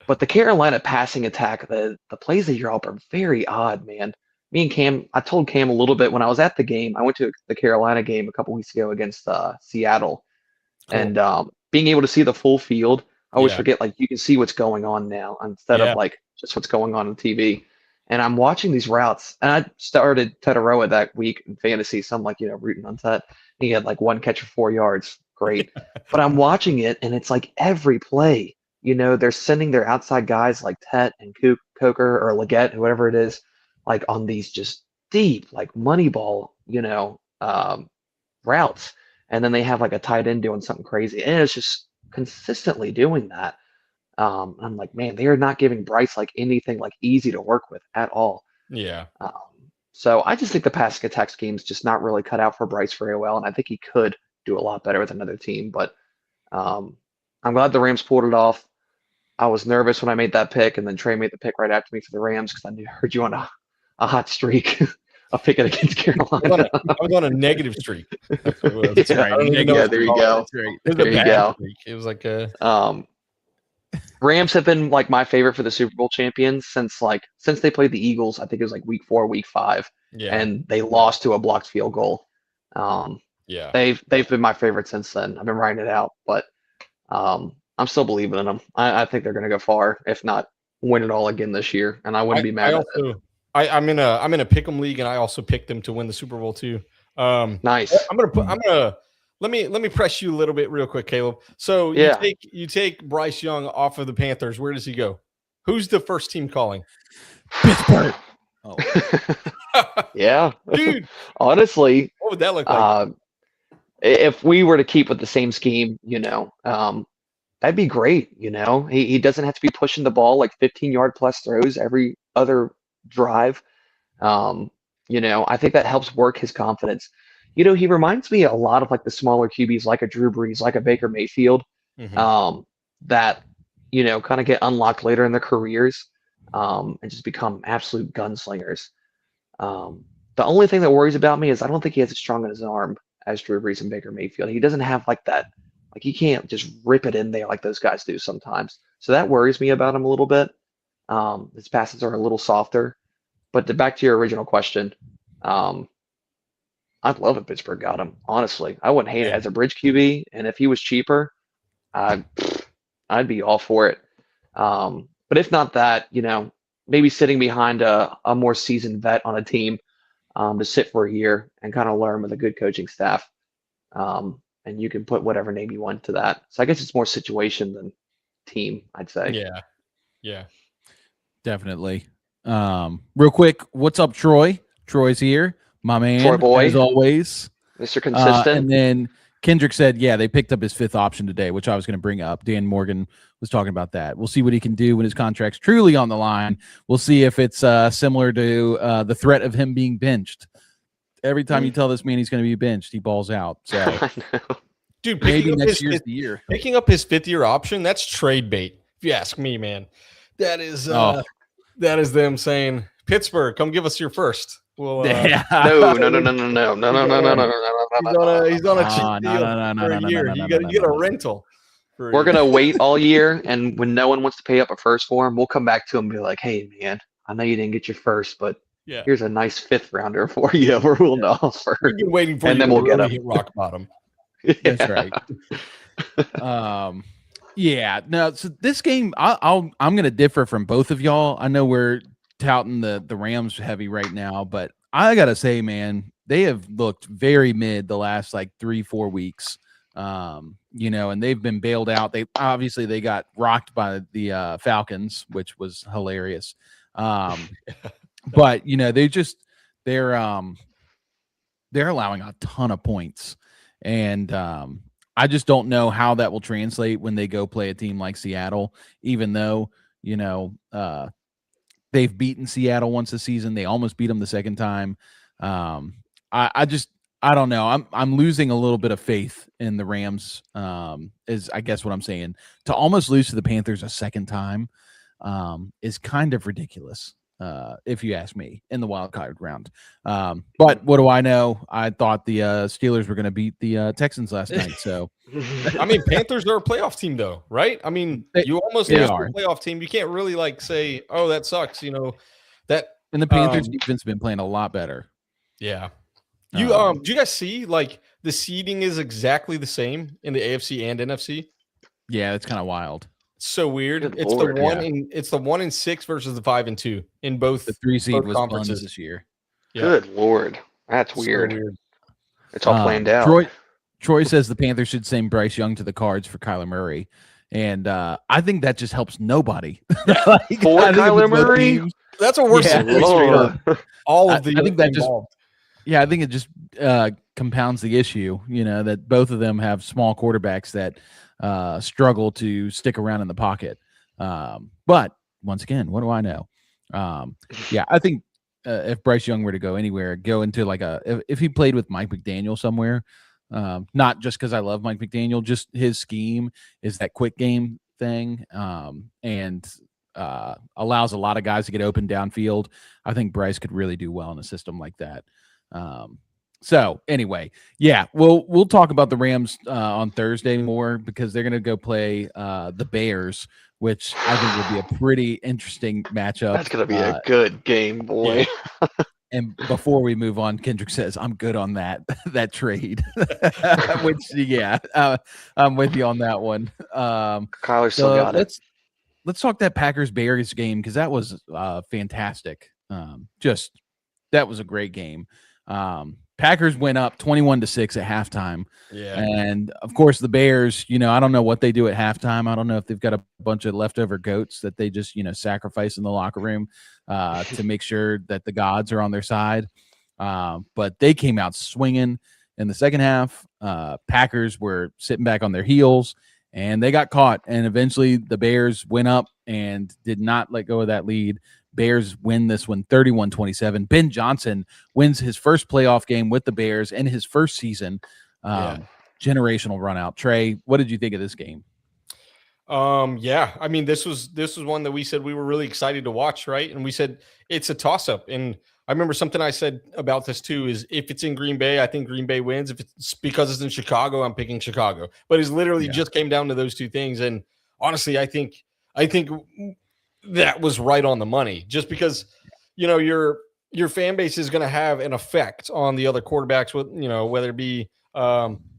S3: but the Carolina passing attack, the plays that you're up are very odd, man. Me and Cam, I told Cam a little bit when I was at the game. I went to the Carolina game a couple weeks ago against Seattle,
S2: cool.
S3: and being able to see the full field, I always
S2: Yeah.
S3: forget like you can see what's going on now instead
S2: Yeah.
S3: of like just what's going on TV. And I'm watching these routes, and I started Tetaroa that week in fantasy, so I'm like, rooting on Tet. He had like one catch for 4 yards, great. But I'm watching it, and it's like every play, they're sending their outside guys like Tet and Coker or Leggett, whoever it is, like on these just deep, like money ball, routes. And then they have like a tight end doing something crazy. And it's just consistently doing that. I'm like, man, they are not giving Bryce like anything like easy to work with at all.
S2: Yeah.
S3: Um, so I just think the passing attack scheme's just not really cut out for Bryce very well. And I think he could do a lot better with another team. But um, I'm glad the Rams pulled it off. I was nervous when I made that pick, and then Trey made the pick right after me for the Rams because heard you on a hot streak of picking against Carolina.
S2: I was on a negative streak. That's what it was.
S1: That's
S3: Yeah.
S1: right.
S2: I don't even know
S3: Yeah,
S2: what
S3: there
S2: to
S3: you
S2: call
S3: go.
S2: it.
S1: That's right.
S2: It was
S3: There
S2: a
S3: you
S2: bad
S3: go.
S2: streak. It was like a
S3: Rams have been like my favorite for the Super Bowl champions since they played the Eagles. I think it was like week 4, week 5,
S2: yeah.
S3: and they lost to a blocked field goal.
S2: Yeah.
S3: They've been my favorite since then. I've been writing it out, but I'm still believing in them. I think they're going to go far, if not win it all again this year, and I wouldn't be mad at it.
S2: I'm in a pick'em league, and I also picked them to win the Super Bowl too.
S3: Nice.
S2: Let me press you a little bit real quick, Caleb. So
S3: Yeah.
S2: you take Bryce Young off of the Panthers. Where does he go? Who's the first team calling?
S1: Pittsburgh. Oh,
S3: Yeah.
S2: Dude,
S3: Honestly,
S2: what would that look like?
S3: if we were to keep with the same scheme, that'd be great. He doesn't have to be pushing the ball like 15-yard plus throws every other drive. I think that helps work his confidence. He reminds me a lot of like the smaller QBs, like a Drew Brees, like a Baker Mayfield,
S2: Mhm.
S3: that kind of get unlocked later in their careers, and just become absolute gunslingers. The only thing that worries about me is I don't think he has as strong in his arm as Drew Brees and Baker Mayfield. He doesn't have like that, like he can't just rip it in there like those guys do sometimes. So that worries me about him a little bit. His passes are a little softer. But back to your original question, I'd love if Pittsburgh got him. Honestly, I wouldn't hate it as a bridge QB, and if he was cheaper, I'd be all for it. But if not that, maybe sitting behind a more seasoned vet on a team to sit for a year and kind of learn with a good coaching staff. And you can put whatever name you want to that. So I guess it's more situation than team, I'd say.
S2: Yeah. Yeah.
S1: definitely. Real quick, what's up, Troy? Troy's here, my man,
S3: Troy boy.
S1: as always.
S3: Mr. Consistent.
S1: And then Kendrick said, yeah, they picked up his 5th option today, which I was going to bring up. Dan Morgan was talking about that. We'll see what he can do when his contract's truly on the line. We'll see if it's similar to the threat of him being benched. Every time you tell this man he's going to be benched, he balls out. So,
S3: I know.
S2: Dude,
S1: maybe next year's the year.
S2: Picking up his 5th-year option, that's trade bait. If you ask me, man. That is them saying, Pittsburgh, come give us your first. Well,
S3: No.
S2: He's on a cheap deal for a year. You get a rental.
S3: We're gonna wait all year, and when no one wants to pay up a first for him, we'll come back to him and be like, "Hey, man, I know you didn't get your first, but here's a nice fifth rounder for you. We're willing to offer."
S2: We've been waiting for
S3: and
S2: you
S3: then
S2: to
S3: we'll get
S2: really
S3: him.
S2: hit rock bottom.
S1: That's right. Yeah. No. So this game, I'm going to differ from both of y'all. I know we're touting the Rams heavy right now, but I gotta say, man, they have looked very mid the last like 3-4 weeks. And they've been bailed out. They got rocked by the Falcons, which was hilarious. But they're allowing a ton of points, and I just don't know how that will translate when they go play a team like Seattle, even though they've beaten Seattle once this season. They almost beat them the second time. I don't know. I'm losing a little bit of faith in the Rams, is I guess what I'm saying. To almost lose to the Panthers a second time is kind of ridiculous, if you ask me, in the wild card round. But what do I know? I thought the Steelers were going to beat the Texans last night. So,
S2: I mean, Panthers are a playoff team, though, right? I mean, you almost lose to a playoff team. You can't really say, "Oh, that sucks." That.
S1: And the Panthers defense has been playing a lot better.
S2: Yeah. Do you guys see the seeding is exactly the same in the AFC and NFC?
S1: Yeah, it's kind of wild.
S2: It's so weird.
S3: Good
S2: It's
S3: Lord,
S2: the 1 and 6 versus the 5 and 2 in both.
S1: The 3 seed was
S2: conferences
S1: this year.
S2: Yeah.
S3: Good Lord, that's weird. It's all planned out.
S1: Troy says the Panthers should send Bryce Young to the Cards for Kyler Murray, and I think that just helps nobody.
S3: For Kyler Murray,
S2: that's what we're saying. All of the
S1: I think that
S2: involved.
S1: I think it just compounds the issue, that both of them have small quarterbacks that struggle to stick around in the pocket. But once again, what do I know? I think if Bryce Young were to go anywhere, go into if he played with Mike McDaniel somewhere, not just because I love Mike McDaniel, just his scheme is that quick game thing, and allows a lot of guys to get open downfield. I think Bryce could really do well in a system like that. So anyway, we'll talk about the Rams on Thursday more, because they're going to go play the Bears, which I think will be a pretty interesting matchup.
S3: That's going to be a good game, boy.
S2: Yeah.
S1: And before we move on, Kendrick says, I'm good on that trade, which, I'm with you on that one.
S3: Kyler still got it.
S1: Let's talk that Packers-Bears game, because that was fantastic. That was a great game. Packers went up 21-6 at halftime.
S2: Yeah.
S1: And of course the Bears, I don't know what they do at halftime. I don't know if they've got a bunch of leftover goats that they just, sacrifice in the locker room to make sure that the gods are on their side. But they came out swinging in the second half. Packers were sitting back on their heels, and they got caught. And eventually the Bears went up and did not let go of that lead. Bears win this one 31-27. Ben Johnson wins his first playoff game with the Bears in his first season. Generational run out. Trey, what did you think of this game?
S2: I mean, this was one that we said we were really excited to watch, right? And we said it's a toss-up. And I remember something I said about this too is if it's in Green Bay, I think Green Bay wins. If it's because it's in Chicago, I'm picking Chicago. But it's literally just came down to those two things. And honestly, I think that was right on the money, just because, your fan base is going to have an effect on the other quarterbacks with, whether it be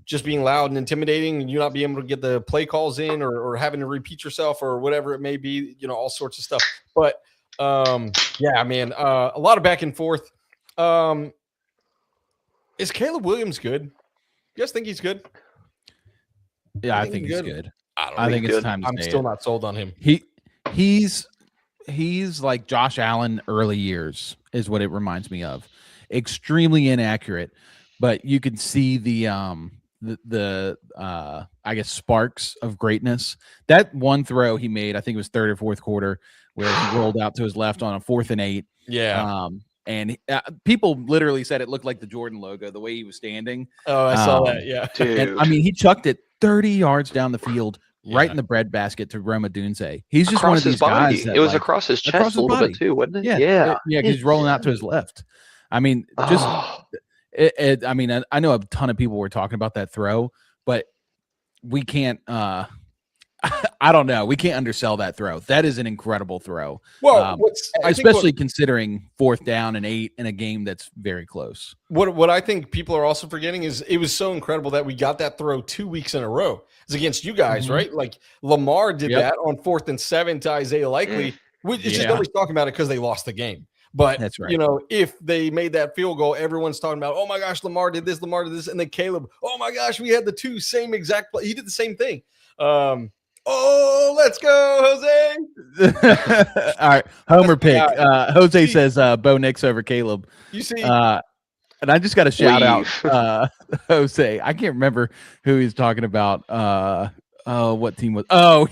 S2: just being loud and intimidating and you not being able to get the play calls in or having to repeat yourself or whatever it may be, all sorts of stuff. But man, a lot of back and forth. Is Caleb Williams good? You guys think he's good?
S1: Yeah, I think he's good.
S2: I
S1: think it's time to
S2: I'm still not sold on him.
S1: He's like Josh Allen early years is what it reminds me of. Extremely inaccurate, but you could see the I guess sparks of greatness. That one throw he made, I think it was third or fourth quarter, where he rolled out to his left on a 4th and 8.
S2: Yeah.
S1: And people literally said it looked like the Jordan logo, the way he was standing.
S2: Oh, I saw that. Yeah.
S1: And, he chucked it 30 yards down the field, right in the bread basket to Roma Dunze. He's just one of these guys.
S3: It was across his chest a little bit too, wasn't it?
S1: Yeah. He's rolling out to his left. I mean, just I know a ton of people were talking about that throw, but we can't I don't know. We can't undersell that throw. That is an incredible throw.
S2: Well,
S1: especially considering 4th down and 8 in a game that's very close.
S2: What I think people are also forgetting is it was so incredible that we got that throw 2 weeks in a row. It's against you guys, right? Like Lamar did that on 4th and 7 to Isaiah Likely. It's just nobody's talking about it because they lost the game. But
S1: that's right.
S2: You know, if they made that field goal, everyone's talking about, oh my gosh, Lamar did this, and then Caleb, oh my gosh, we had the 2 same exact play. He did the same thing. Oh, let's go, Jose.
S1: All right. Homer pick. Jose says Bo Nix over Caleb.
S2: You see,
S1: and I just got to shout out Jose. I can't remember who he's talking about. What team was? Oh,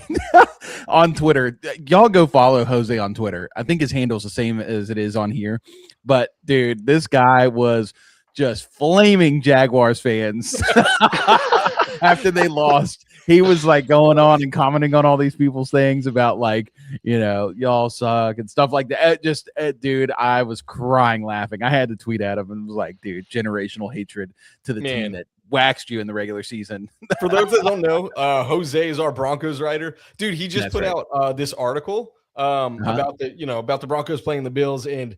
S1: on Twitter. Y'all go follow Jose on Twitter. I think his handle's the same as it is on here. But dude, this guy was just flaming Jaguars fans after they lost. He was like going on and commenting on all these people's things about like, you know, y'all suck and stuff like that. Dude, I was crying laughing. I had to tweet at him and was like, dude, generational hatred to the team that waxed you in the regular season.
S2: For those that don't know, Jose is our Broncos writer. Dude, he just put out this article about the Broncos playing the Bills. And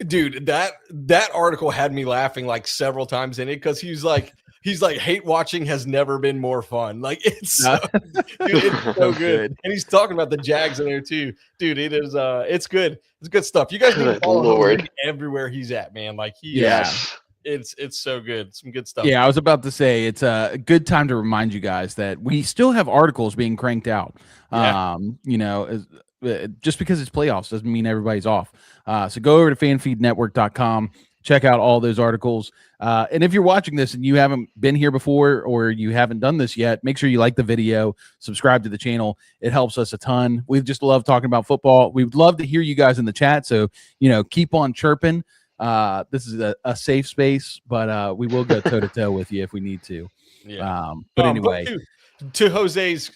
S2: dude, that article had me laughing like several times in it because he's like, hate watching has never been more fun. Like it's so good. And he's talking about the Jags in there too. Dude, it is it's good. It's good stuff. You guys need to follow him everywhere he's at, man. Like it's so good. Some good stuff.
S1: Yeah, I was about to say it's a good time to remind you guys that we still have articles being cranked out. You know, just because it's playoffs doesn't mean everybody's off. So go over to fanfeednetwork.com. Check out all those articles. And if you're watching this and you haven't been here before or you haven't done this yet, make sure you like the video, subscribe to the channel. It helps us a ton. We just love talking about football. We'd love to hear you guys in the chat. So, you know, keep on chirping. This is a safe space, but we will go toe to toe with you if we need to.
S2: Yeah.
S1: But anyway,
S2: to Jose's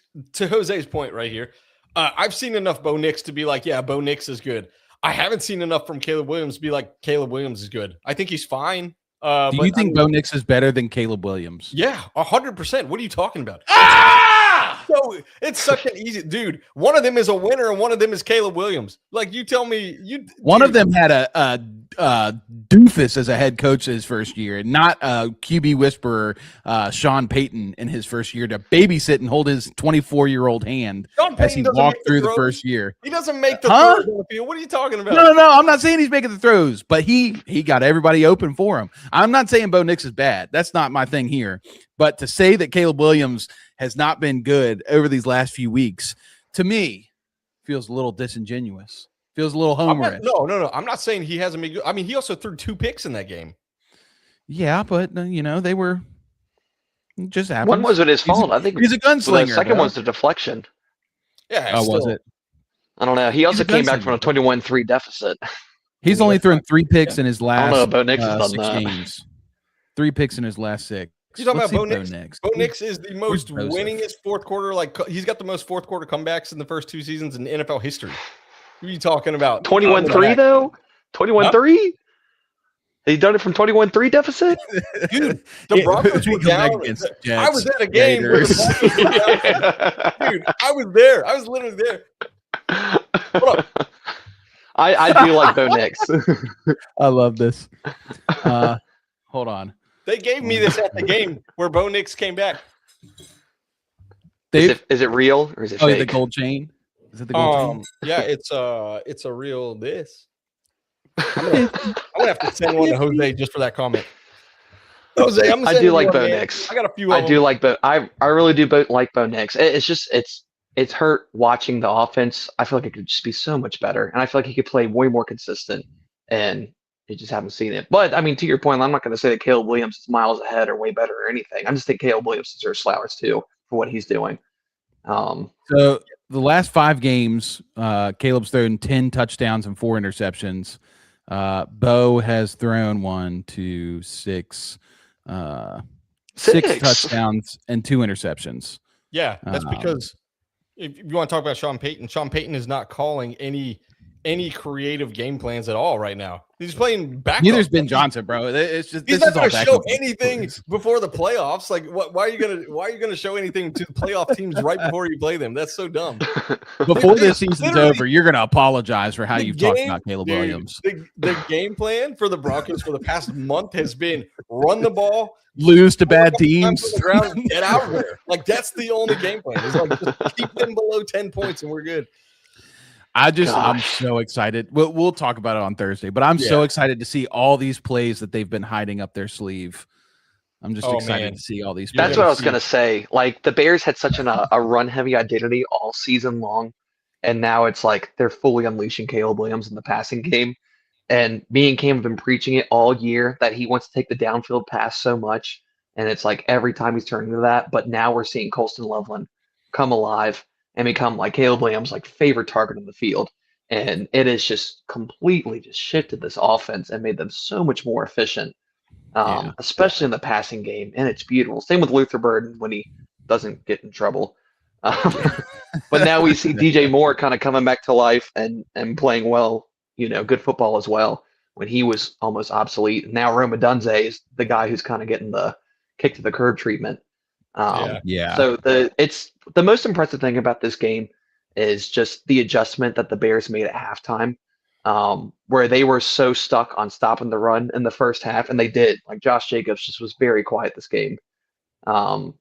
S2: point right here, I've seen enough Bo Nix to be like, yeah, Bo Nix is good. I haven't seen enough from Caleb Williams to be like, Caleb Williams is good. I think he's fine.
S1: Do you think Bo Nix is better than Caleb Williams?
S2: Yeah, 100%. What are you talking about? So it's such an easy dude. One of them is a winner, and one of them is Caleb Williams. Like you tell me,
S1: one of them had a doofus as a head coach his first year, and not a QB whisperer, Sean Payton in his first year to babysit and hold his 24-year-old hand as he walked through the first year.
S2: He doesn't make the throws on the field. What are you talking about?
S1: No. I'm not saying he's making the throws, but he got everybody open for him. I'm not saying Bo Nix is bad. That's not my thing here. But to say that Caleb Williams has not been good over these last few weeks, to me, feels a little disingenuous. Feels a little homerish.
S2: No. I'm not saying he hasn't been good. I mean, he also threw 2 picks in that game.
S1: Yeah, but you know, they were just happens.
S3: One wasn't his fault. I think
S1: he's a gunslinger.
S3: The second one's the deflection.
S2: Yeah.
S1: Was it?
S3: I don't know. He also came back from a 21-3 deficit.
S1: He's only thrown 3 picks in his last
S3: I don't know. Bo Nix has done
S1: 6
S3: that.
S1: games. 3 picks in his last 6.
S2: You talking about Bo Nix? Bo Nix is the most winningest fourth quarter. Like he's got the most fourth quarter comebacks in the first 2 seasons in NFL history. What are you talking about?
S3: 21-3 though. 21-3. He done it from 21-3 deficit.
S2: Dude, the Broncos were down. I was at a game where the Broncos were down. Dude, I was there. I was literally there. Hold up.
S3: I do like Bo Nix.
S1: I love this. Hold on.
S2: They gave me this at the game where Bo Nix came back.
S3: Is it real or is it fake?
S1: The gold chain? Is it the gold chain?
S2: Yeah, it's a real this. I'm gonna have to send one to Jose just for that comment. Jose,
S3: I do like Bo Nix.
S2: I got a few.
S3: I do like Bo. I really do like Bo Nix. It's just it's hurt watching the offense. I feel like it could just be so much better, and I feel like he could play way more consistent. And you just haven't seen it. But I mean, to your point, I'm not going to say that Caleb Williams is miles ahead or way better or anything. I just think Caleb Williams deserves flowers too for what he's doing.
S1: So the last 5 games, Caleb's thrown 10 touchdowns and 4 interceptions. Bo has thrown 6 touchdowns and 2 interceptions.
S2: Yeah, that's because if you want to talk about Sean Payton is not calling any any creative game plans at all right now. He's playing back.
S1: Neither's Ben Johnson, bro. It's just
S2: he's
S1: this
S2: not
S1: is
S2: going
S1: all
S2: to show anything before the playoffs. Like, why are you gonna show anything to the playoff teams right before you play them? That's so dumb.
S1: Before this season's over, you're going to apologize for how you've talked about Caleb
S2: dude,
S1: Williams.
S2: The game plan for the Broncos for the past month has been run the ball,
S1: lose to bad teams,
S2: ground, get out of there. Like, that's the only game plan. It's like just keep them below 10 points and we're good.
S1: I'm so excited. We'll talk about it on Thursday, but I'm so excited to see all these plays that they've been hiding up their sleeve. I'm just excited to see all these.
S3: That's what I was going to say. Like, the Bears had such a run-heavy identity all season long, and now it's like they're fully unleashing Caleb Williams in the passing game. And me and Cam have been preaching it all year that he wants to take the downfield pass so much, and it's like every time he's turning to that. But now we're seeing Colston Loveland come alive and become like Caleb Williams' like favorite target on the field. And it has just completely just shifted this offense and made them so much more efficient, especially in the passing game. And it's beautiful. Same with Luther Burden when he doesn't get in trouble. But now we see DJ Moore kind of coming back to life and playing well, good football as well, when he was almost obsolete. Now Roma Dunze is the guy who's kind of getting the kick to the curb treatment. So the most impressive thing about this game is just the adjustment that the Bears made at halftime, where they were so stuck on stopping the run in the first half, and they did. Like, Josh Jacobs just was very quiet this game. And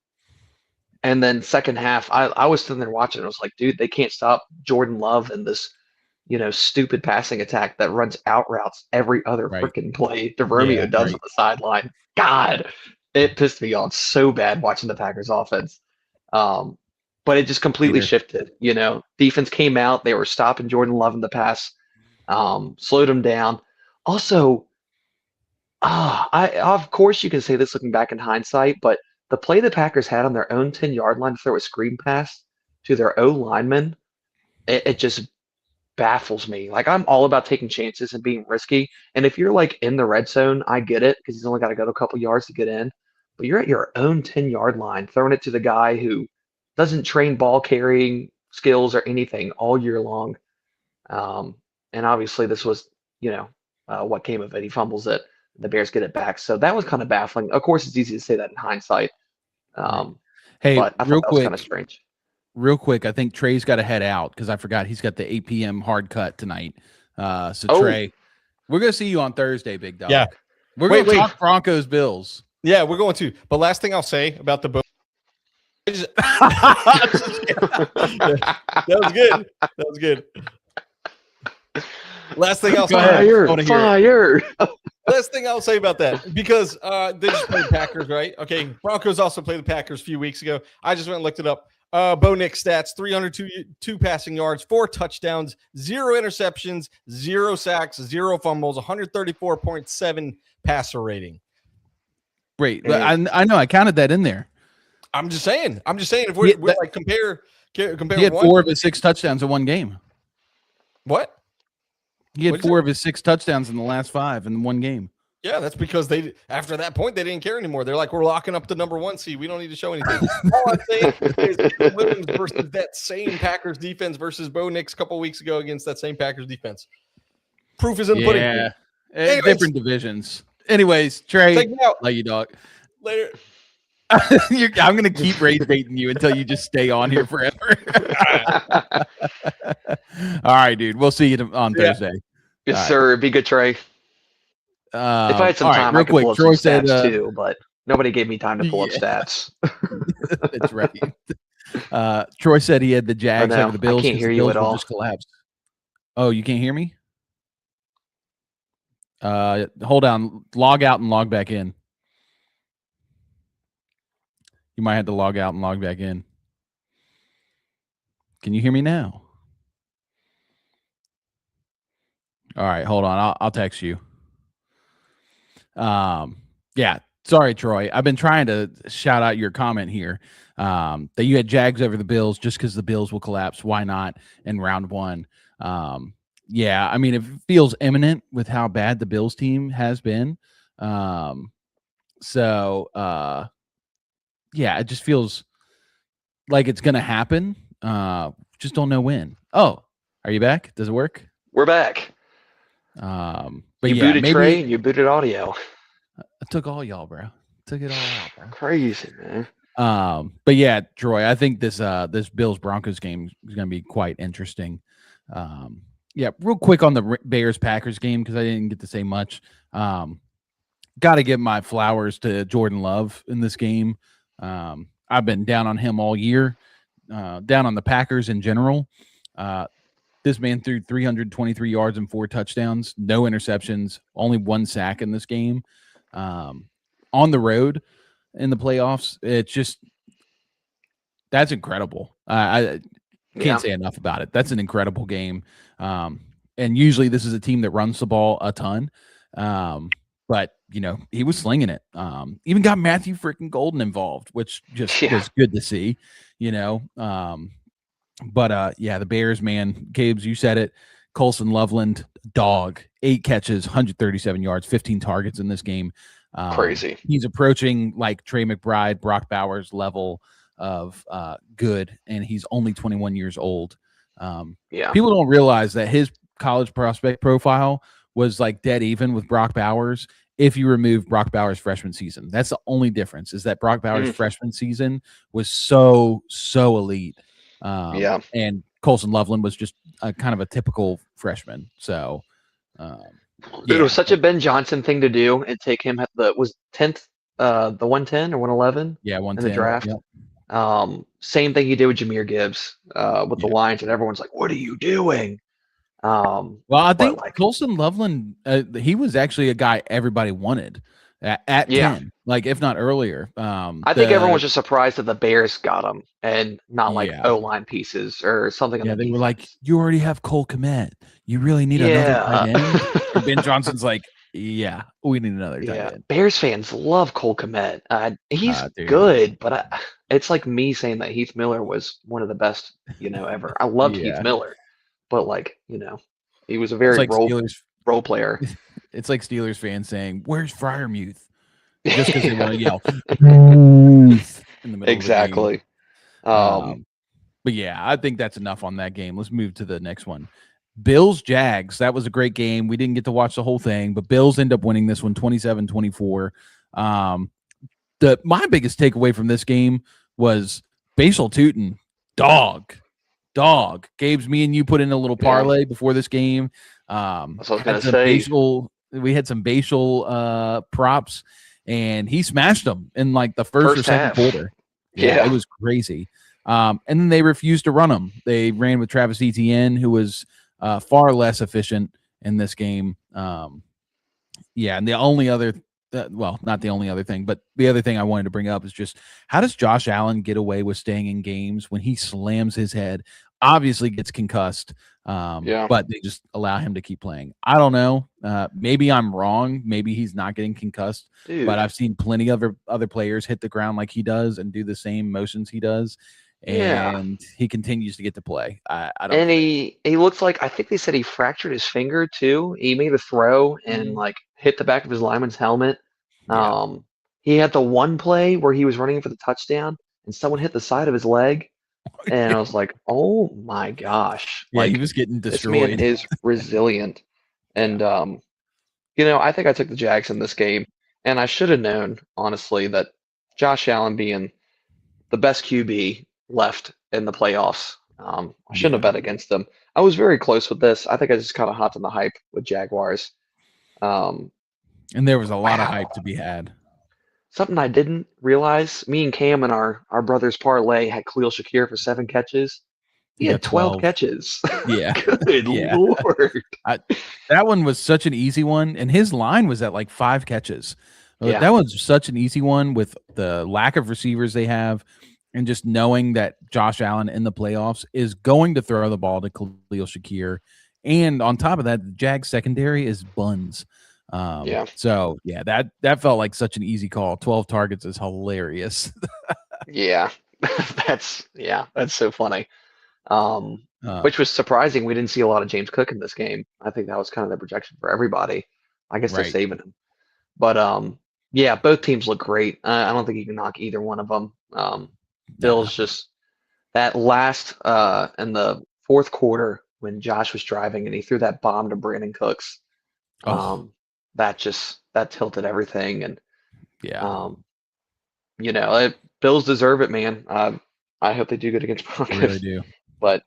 S3: then second half, I was sitting there watching. I was like, dude, they can't stop Jordan Love and this, stupid passing attack that runs out routes every other freaking play DeRomeo does on the sideline. God, it pissed me off so bad watching the Packers offense. But it just completely shifted. Defense came out. They were stopping Jordan Love in the pass, slowed him down. Also, of course you can say this looking back in hindsight, but the play the Packers had on their own 10-yard line to throw a screen pass to their O lineman, it just baffles me. Like, I'm all about taking chances and being risky. And if you're like in the red zone, I get it because he's only got to go a couple yards to get in. But you're at your own 10-yard line, throwing it to the guy who doesn't train ball carrying skills or anything all year long. And obviously this was, what came of it. He fumbles it. The Bears get it back. So that was kind of baffling. Of course, it's easy to say that in hindsight.
S1: Hey,
S3: but I thought that was kind of strange.
S1: Real quick, I think Trey's got to head out because I forgot he's got the 8 p.m. hard cut tonight. Trey, we're going to see you on Thursday, big dog.
S2: Yeah.
S1: We're going to talk Broncos Bills.
S2: Yeah, we're going to. But last thing I'll say about the Bills. That was good. That was good. Last thing I'll say.
S3: Fire.
S2: Last thing I'll say about that, because they just played Packers, right? Okay, Broncos also played the Packers a few weeks ago. I just went and looked it up. Bo Nick stats: 302 passing yards, 4 touchdowns, 0 interceptions, 0 sacks, 0 fumbles, 134.7 passer rating.
S1: Great. I know I counted that in there.
S2: I'm just saying. If we're like compare.
S1: He had 4 of his 6 touchdowns in one game.
S2: What?
S1: He had 4 of his 6 touchdowns in the last 5 in one game.
S2: Yeah, that's because after that point they didn't care anymore. They're like, we're locking up the number 1 seed. We don't need to show anything. All I'm saying is Caleb Williams versus that same Packers defense versus Bo Nix a couple weeks ago against that same Packers defense. Proof is in the pudding.
S1: Yeah, different divisions. Anyways, Trey, love you, dog.
S2: Later.
S1: I'm going to keep rage baiting you until you just stay on here forever. All right, dude. We'll see you on Thursday.
S3: Yes, sir. Be good, Trey. If I had some time, I could pull up
S1: Troy
S3: some stats too, but nobody gave me time to pull up stats.
S1: That's right. Troy said he had the Jags over the Bills.
S3: I can't hear you at all.
S1: Just collapsed. Oh, you can't hear me? Hold on. Log out and log back in. You might have to log out and log back in. Can you hear me now? All right, hold on. I'll text you. Yeah, sorry, Troy. I've been trying to shout out your comment here that you had Jags over the Bills just because the Bills will collapse. Why not in round 1? Yeah, I mean, it feels imminent with how bad the Bills team has been. Yeah, it just feels like it's going to happen. Just don't know when. Oh, are you back? Does it work?
S3: We're back.
S1: But
S3: You
S1: yeah,
S3: booted Trey
S1: maybe
S3: and you booted audio.
S1: I took all y'all, bro. Took it all out, bro.
S3: Crazy, man.
S1: But yeah, Troy, I think this Bills Broncos game is going to be quite interesting. Yeah, real quick on the Bears Packers game because I didn't get to say much. Got to give my flowers to Jordan Love in this game. I've been down on him all year, down on the Packers in general. This man threw 323 yards and 4 touchdowns, no interceptions, only 1 sack in this game. On the road in the playoffs, it's just that's incredible. I can't say enough about it. That's an incredible game. And usually this is a team that runs the ball a ton. But he was slinging it. Even got Matthew freaking Golden involved, which just was good to see. But the Bears, man, Cabes, you said it. Colson Loveland, dog, 8 catches, 137 yards, 15 targets in this game.
S3: Crazy.
S1: He's approaching like Trey McBride, Brock Bowers level of good, and he's only 21 years old. People don't realize that his college prospect profile was like dead even with Brock Bowers if you remove Brock Bowers' freshman season. That's the only difference, is that Brock Bowers' freshman season was so elite. And Colson Loveland was just kind of a typical freshman. So
S3: it was such a Ben Johnson thing to do and take him at the 10th, the 110 or 111
S1: in
S3: the draft.
S1: Yep.
S3: Same thing he did with Jahmyr Gibbs with the Lions, and everyone's like, what are you doing?
S1: Well, I think Colson Loveland, he was actually a guy everybody wanted at 10, like if not earlier.
S3: I think everyone was just surprised that the Bears got him and not like O-line pieces or something.
S1: Yeah, they were like, you already have Cole Kmet. You really need another tight end. And Ben Johnson's like, yeah, we need another tight end.
S3: Bears fans love Cole Kmet. He's good, but it's like me saying that Heath Miller was one of the best, ever. I loved Heath Miller. But he was a very role player.
S1: It's like Steelers fans saying, "Where's Freiermuth?" Just because they want to yell in the middle.
S3: Exactly.
S1: Of the game. But yeah, I think that's enough on that game. Let's move to the next one. Bills Jags. That was a great game. We didn't get to watch the whole thing, but Bills end up winning this one 27-24. My biggest takeaway from this game was Basil Tootin, dog. Gabe's, me and you put in a little parlay before this game.
S3: That's what I was gonna say.
S1: We had some Basil props, and he smashed them in like the first or second quarter. Yeah, it was crazy. And then they refused to run them. They ran with Travis Etienne, who was far less efficient in this game. And the only other not the only other thing, but the other thing I wanted to bring up is just, how does Josh Allen get away with staying in games when he slams his head, obviously gets concussed, but they just allow him to keep playing? I don't know. Maybe I'm wrong. Maybe he's not getting concussed, but I've seen plenty of other players hit the ground like he does and do the same motions he does. And he continues to get to play. I don't.
S3: And he looks like, I think they said he fractured his finger too. He made a throw and like hit the back of his lineman's helmet. He had the one play where he was running for the touchdown and someone hit the side of his leg. And I was like, oh my gosh.
S1: Yeah, he was getting destroyed.
S3: This man is resilient. And, I think I took the Jags in this game. And I should have known, honestly, that Josh Allen being the best QB left in the playoffs, I shouldn't have bet against them. I was very close with this. I think I just kind of hopped on the hype with Jaguars.
S1: And there was a lot of hype to be had.
S3: Something I didn't realize, me and Cam and our brother's parlay had Khalil Shakir for 7 catches. He had 12 catches.
S1: Yeah.
S3: Good Lord.
S1: That one was such an easy one, and his line was at like 5 catches. That was such an easy one with the lack of receivers they have, and just knowing that Josh Allen in the playoffs is going to throw the ball to Khalil Shakir. And on top of that, the Jags secondary is buns. So that felt like such an easy call. 12 targets is hilarious.
S3: That's so funny. Which was surprising. We didn't see a lot of James Cook in this game. I think that was kind of the projection for everybody. I guess they're saving him. But both teams look great. I don't think you can knock either one of them. Bills just that last in the fourth quarter, when Josh was driving and he threw that bomb to Brandon Cooks.
S1: Oh,
S3: That tilted everything, and
S1: yeah,
S3: um, Bills deserve it, man. I hope they do good against
S1: I really
S3: Broncos,
S1: do.
S3: but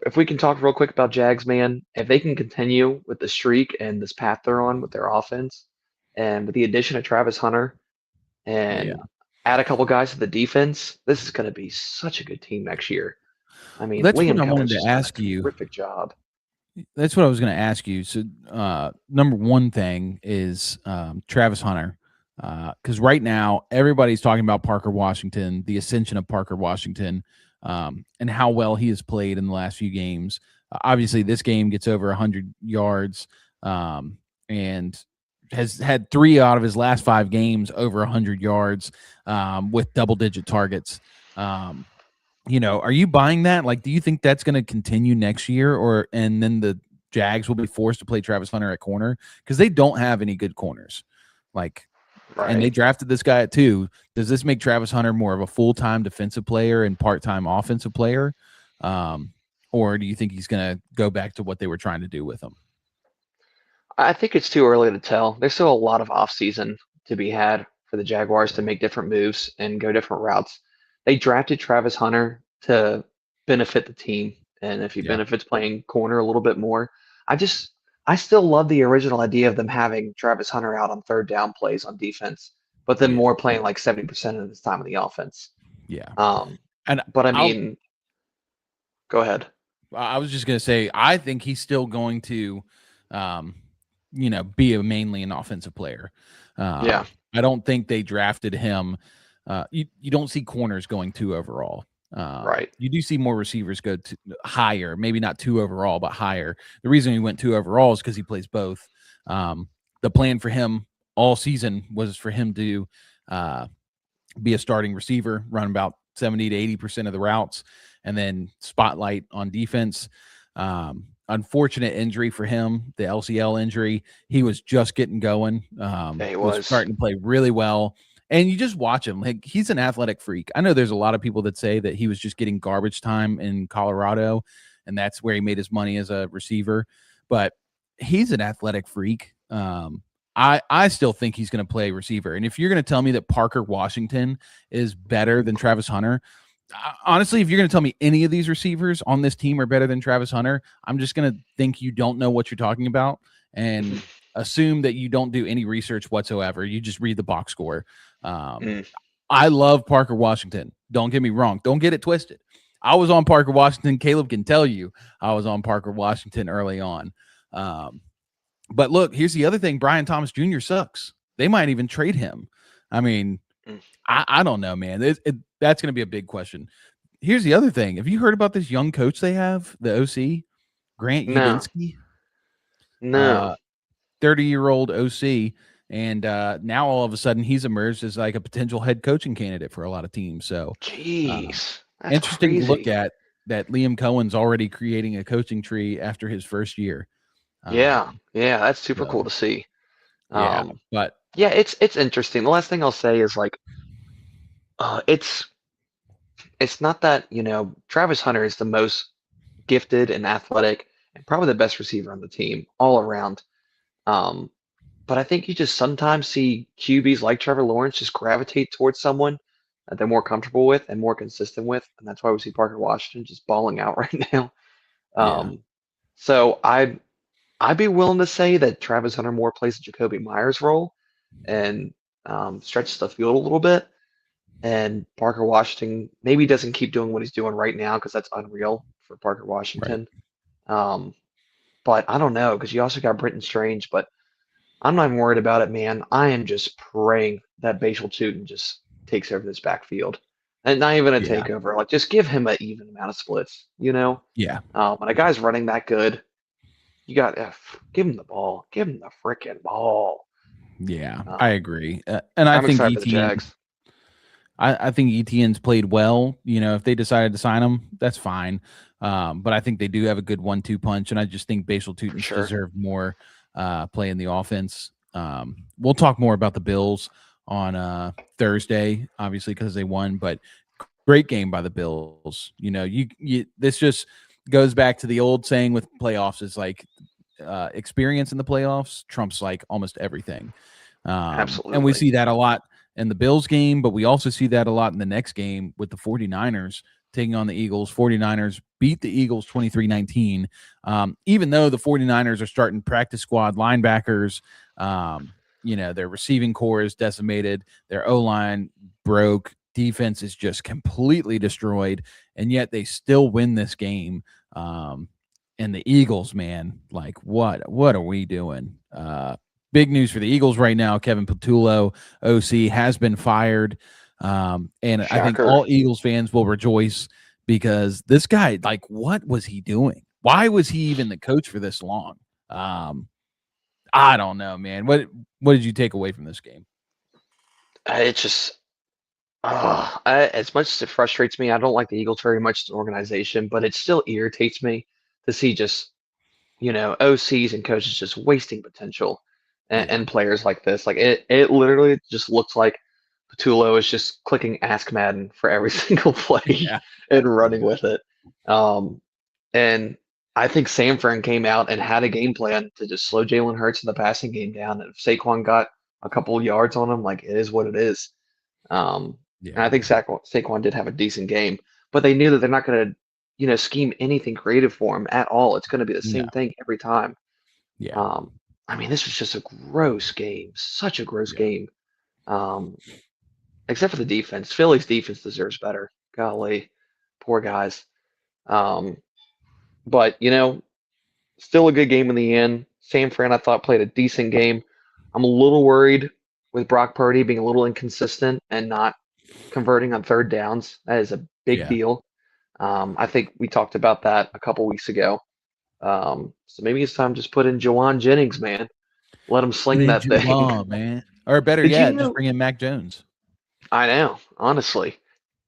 S3: if we can talk real quick about Jags, man, if they can continue with the streak and this path they're on with their offense, and with the addition of Travis Hunter
S1: Yeah.
S3: and add a couple guys to the defense, this is going to be such a good team next year. I
S1: Well,
S3: mean,
S1: that's what
S3: Liam
S1: I wanted
S3: Cohen's
S1: to
S3: just done
S1: ask
S3: a
S1: you.
S3: terrific job.
S1: That's what I was going to ask you. So, number one thing is Travis Hunter, because right now everybody's talking about Parker Washington, the ascension of Parker Washington, and how well he has played in the last few games. Obviously, this game gets over 100 yards, and has had 3 out of his last 5 games over 100 yards, with double-digit targets. Are you buying that? Like, do you think that's going to continue next year, and then the Jags will be forced to play Travis Hunter at corner because they don't have any good corners, like, and they
S3: Right.
S1: drafted this guy at 2. Does this make Travis Hunter more of a full-time defensive player and part-time offensive player, or do you think he's going to go back to what they were trying to do with him?
S3: I think it's too early to tell. There's still a lot of offseason to be had for the Jaguars to make different moves and go different routes. They drafted Travis Hunter to benefit the team, and if he
S1: Yeah,
S3: benefits playing corner a little bit more, I still love the original idea of them having Travis Hunter out on third down plays on defense, but then
S1: yeah,
S3: more playing like 70% of his time on the offense.
S1: yeah.
S3: Um,
S1: And
S3: but I
S1: I'll
S3: mean, go ahead.
S1: I was just gonna say, I think he's still going to, um, be mainly an offensive player.
S3: Yeah,
S1: I don't think they drafted him. You don't see corners going 2 overall.
S3: right.
S1: You do see more receivers go to higher, maybe not 2 overall, but higher. The reason he went 2 overall is because he plays both. The plan for him all season was for him to uh, be a starting receiver, run about 70 to 80% of the routes, and then spotlight on defense. Unfortunate injury for him, the LCL injury. He was just getting going,
S3: Yeah, he
S1: was
S3: was.
S1: starting to play really well. And you just watch him. Like, he's an athletic freak. I know there's a lot of people that say that he was just getting garbage time in Colorado, and that's where he made his money as a receiver. But he's an athletic freak. I still think he's going to play receiver. And if you're going to tell me that Parker Washington is better than Travis Hunter, honestly, if you're going to tell me any of these receivers on this team are better than Travis Hunter, I'm just going to think you don't know what you're talking about and assume that you don't do any research whatsoever. You just read the box score.
S3: Mm.
S1: I love Parker Washington. Don't get me wrong. Don't get it twisted. I was on Parker Washington. Caleb can tell you I was on Parker Washington early on. But look, here's the other thing. Brian Thomas Jr. sucks. They might even trade him. I mean,
S3: Mm.
S1: I don't know, man. That's going to be a big question. Here's the other thing. Have you heard about this young coach they have, the OC, Grant
S3: No,
S1: Udinski?
S3: no.
S1: 30-year-old OC. And now all of a sudden he's emerged as like a potential head coaching candidate for a lot of teams. So
S3: Jeez, that's
S1: interesting to look
S3: crazy.
S1: at that Liam Cohen's already creating a coaching tree after his first year.
S3: Yeah, yeah, that's super cool
S1: So
S3: to see.
S1: yeah,
S3: Um,
S1: but
S3: yeah, it's interesting. The last thing I'll say is like, it's not that, Travis Hunter is the most gifted and athletic and probably the best receiver on the team all around. Um, but I think you just sometimes see QBs like Trevor Lawrence just gravitate towards someone that they're more comfortable with and more consistent with, and that's why we see Parker Washington just balling out right now.
S1: yeah,
S3: Um, so I'd be willing to say that Travis Hunter more plays the Jacoby Myers role and stretches the field a little bit. And Parker Washington maybe doesn't keep doing what he's doing right now because that's unreal for Parker
S1: right.
S3: Washington. Um, but I don't know because you also got Britton Strange, but I'm not even worried about it, man. I am just praying that Bashal Tutin just takes over this backfield. And not even a
S1: Yeah,
S3: takeover. Like, just give him an even amount of splits, you know?
S1: yeah,
S3: When a guy's running that good, you got to give him the ball. Give him the freaking ball.
S1: yeah. I
S3: Um,
S1: agree, and I
S3: I'm
S1: think
S3: excited for the
S1: ETN.
S3: Jags.
S1: I think ETN's played well. If they decided to sign him, that's fine. But I think they do have a good 1-2 punch, and I just think Bashal
S3: For
S1: Tutin's
S3: sure.
S1: deserved more play in the offense. We'll talk more about the Bills on Thursday, obviously because they won. But great game by the Bills. You this just goes back to the old saying with playoffs is like experience in the playoffs trumps like almost everything. And we
S3: Absolutely.
S1: see that a lot in the Bills game, but we also see that a lot in the next game with the 49ers taking on the Eagles. 49ers beat the Eagles 23-19. Even though the 49ers are starting practice squad linebackers, their receiving core is decimated, their O-line broke, defense is just completely destroyed, and yet they still win this game. And the Eagles, man, like what are we doing? Big news for the Eagles right now. Kevin Patullo, OC, has been fired. And I think
S3: Shocker.
S1: all Eagles fans will rejoice because this guy, like, what was he doing? Why was he even the coach for this long? I don't know, man. What did you take away from this game?
S3: It's just as much as it frustrates me, I don't like the Eagles very much as an organization, but it still irritates me to see just, OCs and coaches just wasting potential and players like this. Like it literally just looks like Patullo is just clicking Ask Madden for every single play
S1: Yeah.
S3: and running with it. And I think Sanford came out and had a game plan to just slow Jalen Hurts in the passing game down. And if Saquon got a couple of yards on him, like it is what it is. And I think Saquon did have a decent game, but they knew that they're not going to, scheme anything creative for him at all. It's going to be the same thing every time.
S1: Yeah.
S3: I mean, this was just a gross game, such a gross game. Except for the defense. Philly's defense deserves better. Golly, poor guys. But still a good game in the end. San Fran, I thought, played a decent game. I'm a little worried with Brock Purdy being a little inconsistent and not converting on third downs. That is a big deal. I think we talked about that a couple weeks ago. So maybe it's time to just put in Jawan Jennings, man. Let him sling that thing.
S1: Man. Or better yet, just bring in Mac Jones.
S3: I know, honestly.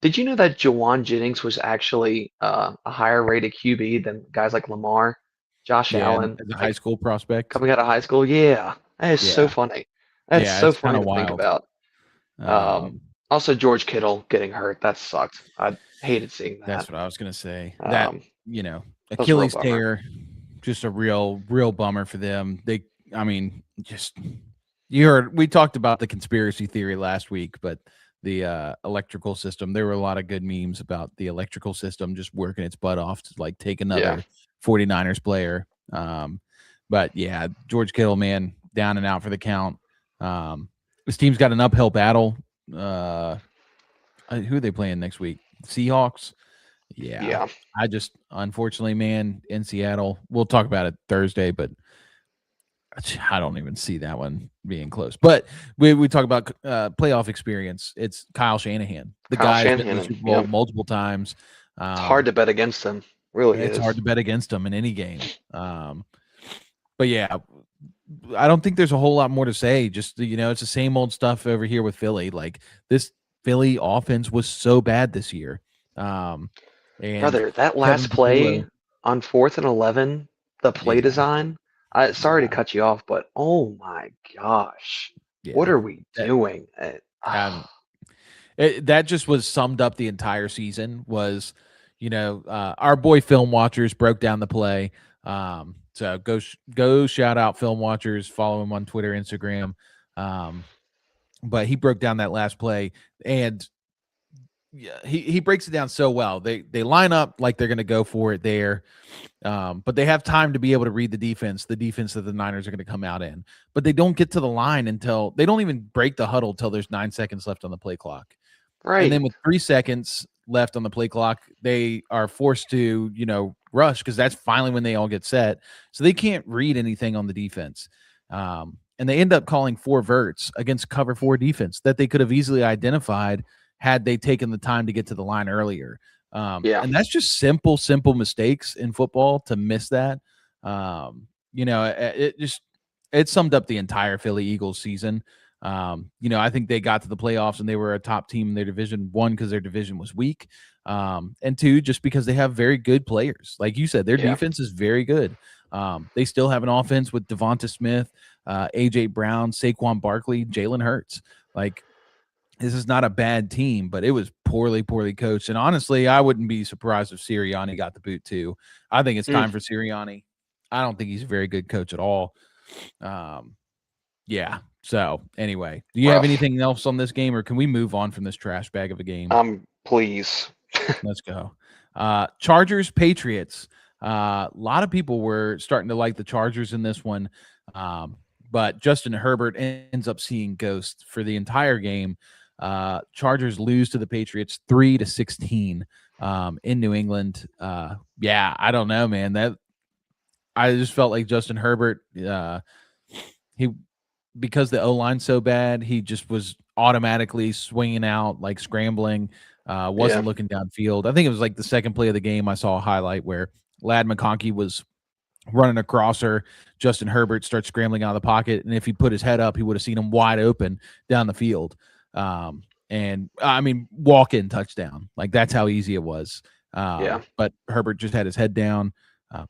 S3: Did you know that Jawan Jennings was actually a higher rated QB than guys like Lamar, Josh Allen,
S1: as a high school prospect
S3: coming out of high school? Yeah, that is so funny. That's so
S1: it's
S3: funny to
S1: wild.
S3: think about. Also, George Kittle getting hurt. That sucked. I hated seeing that.
S1: That's what I was going to say. That, Achilles tear, just a real bummer for them. We talked about the conspiracy theory last week, but the electrical system, there were a lot of good memes about the electrical system just working its butt off to like take another 49ers player. But yeah, George Kittle, man, down and out for the count. This team's got an uphill battle. Who are they playing next week? Seahawks. Yeah. I just, unfortunately, man, in Seattle, we'll talk about it Thursday, but I don't even see that one being close. But we talk about playoff experience. It's Kyle Shanahan. The guy's been in the Super Bowl multiple times.
S3: It's hard to bet against him. Really,
S1: it's hard to bet against him in any game. But yeah, I don't think there's a whole lot more to say. Just, it's the same old stuff over here with Philly. Like, this Philly offense was so bad this year. And
S3: brother, that last play on 4th and 11, the play design. Sorry to cut you off, but oh my gosh, what are we doing?
S1: That just was summed up the entire season. Was our boy Film Watchers broke down the play. So go shout out Film Watchers, follow him on Twitter, Instagram. But he broke down that last play, and he breaks it down so well. They line up like they're going to go for it there, but they have time to be able to read the defense that the Niners are going to come out in. But they don't get to the line until they don't even break the huddle till there's 9 seconds left on the play clock.
S3: Right.
S1: And then with 3 seconds left on the play clock, they are forced to rush because that's finally when they all get set. So they can't read anything on the defense. And they end up calling 4 verts against cover 4 defense that they could have easily identified had they taken the time to get to the line earlier. And that's just simple mistakes in football to miss that. It summed up the entire Philly Eagles season. I think they got to the playoffs and they were a top team in their division, 1, because their division was weak. And 2, just because they have very good players. Like you said, their defense is very good. They still have an offense with Devonta Smith, AJ Brown, Saquon Barkley, Jalen Hurts. Like, this is not a bad team, but it was poorly coached. And honestly, I wouldn't be surprised if Sirianni got the boot too. I think it's time for Sirianni. I don't think he's a very good coach at all. Yeah. So anyway, do you have
S3: Rough.
S1: anything else on this game, or can we move on from this trash bag of a game?
S3: Please.
S1: Let's go. Chargers, Patriots. A lot of people were starting to like the Chargers in this one. But Justin Herbert ends up seeing ghosts for the entire game. Chargers lose to the Patriots 3-16 in New England. Yeah, I don't know, man. That I just felt like Justin Herbert, because the O-line's so bad, he just was automatically swinging out, like scrambling, wasn't looking downfield. I think it was like the second play of the game. I saw a highlight where Ladd McConkey was running a crosser. Justin Herbert starts scrambling out of the pocket, and if he put his head up, he would have seen him wide open down the field. And I mean, walk-in touchdown. Like, that's how easy it was. But Herbert just had his head down.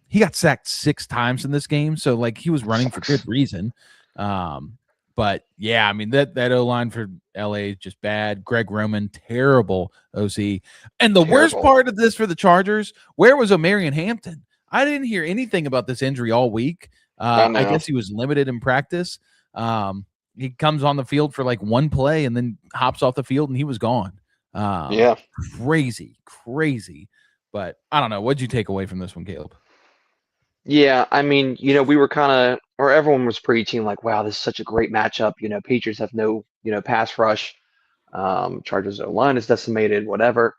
S1: He got sacked 6 times in this game, so like he was running for good reason. But yeah, I mean that O-line for LA is just bad. Greg Roman, terrible OC. And the worst part of this for the Chargers, where was Omarion Hampton? I didn't hear anything about this injury all week. I guess he was limited in practice. He comes on the field for like one play and then hops off the field and he was gone. Crazy. But I don't know. What'd you take away from this one, Caleb?
S3: Yeah, I mean, we were kind of, or everyone was preaching like, wow, this is such a great matchup. Patriots have no, pass rush. Chargers O-line is decimated, whatever.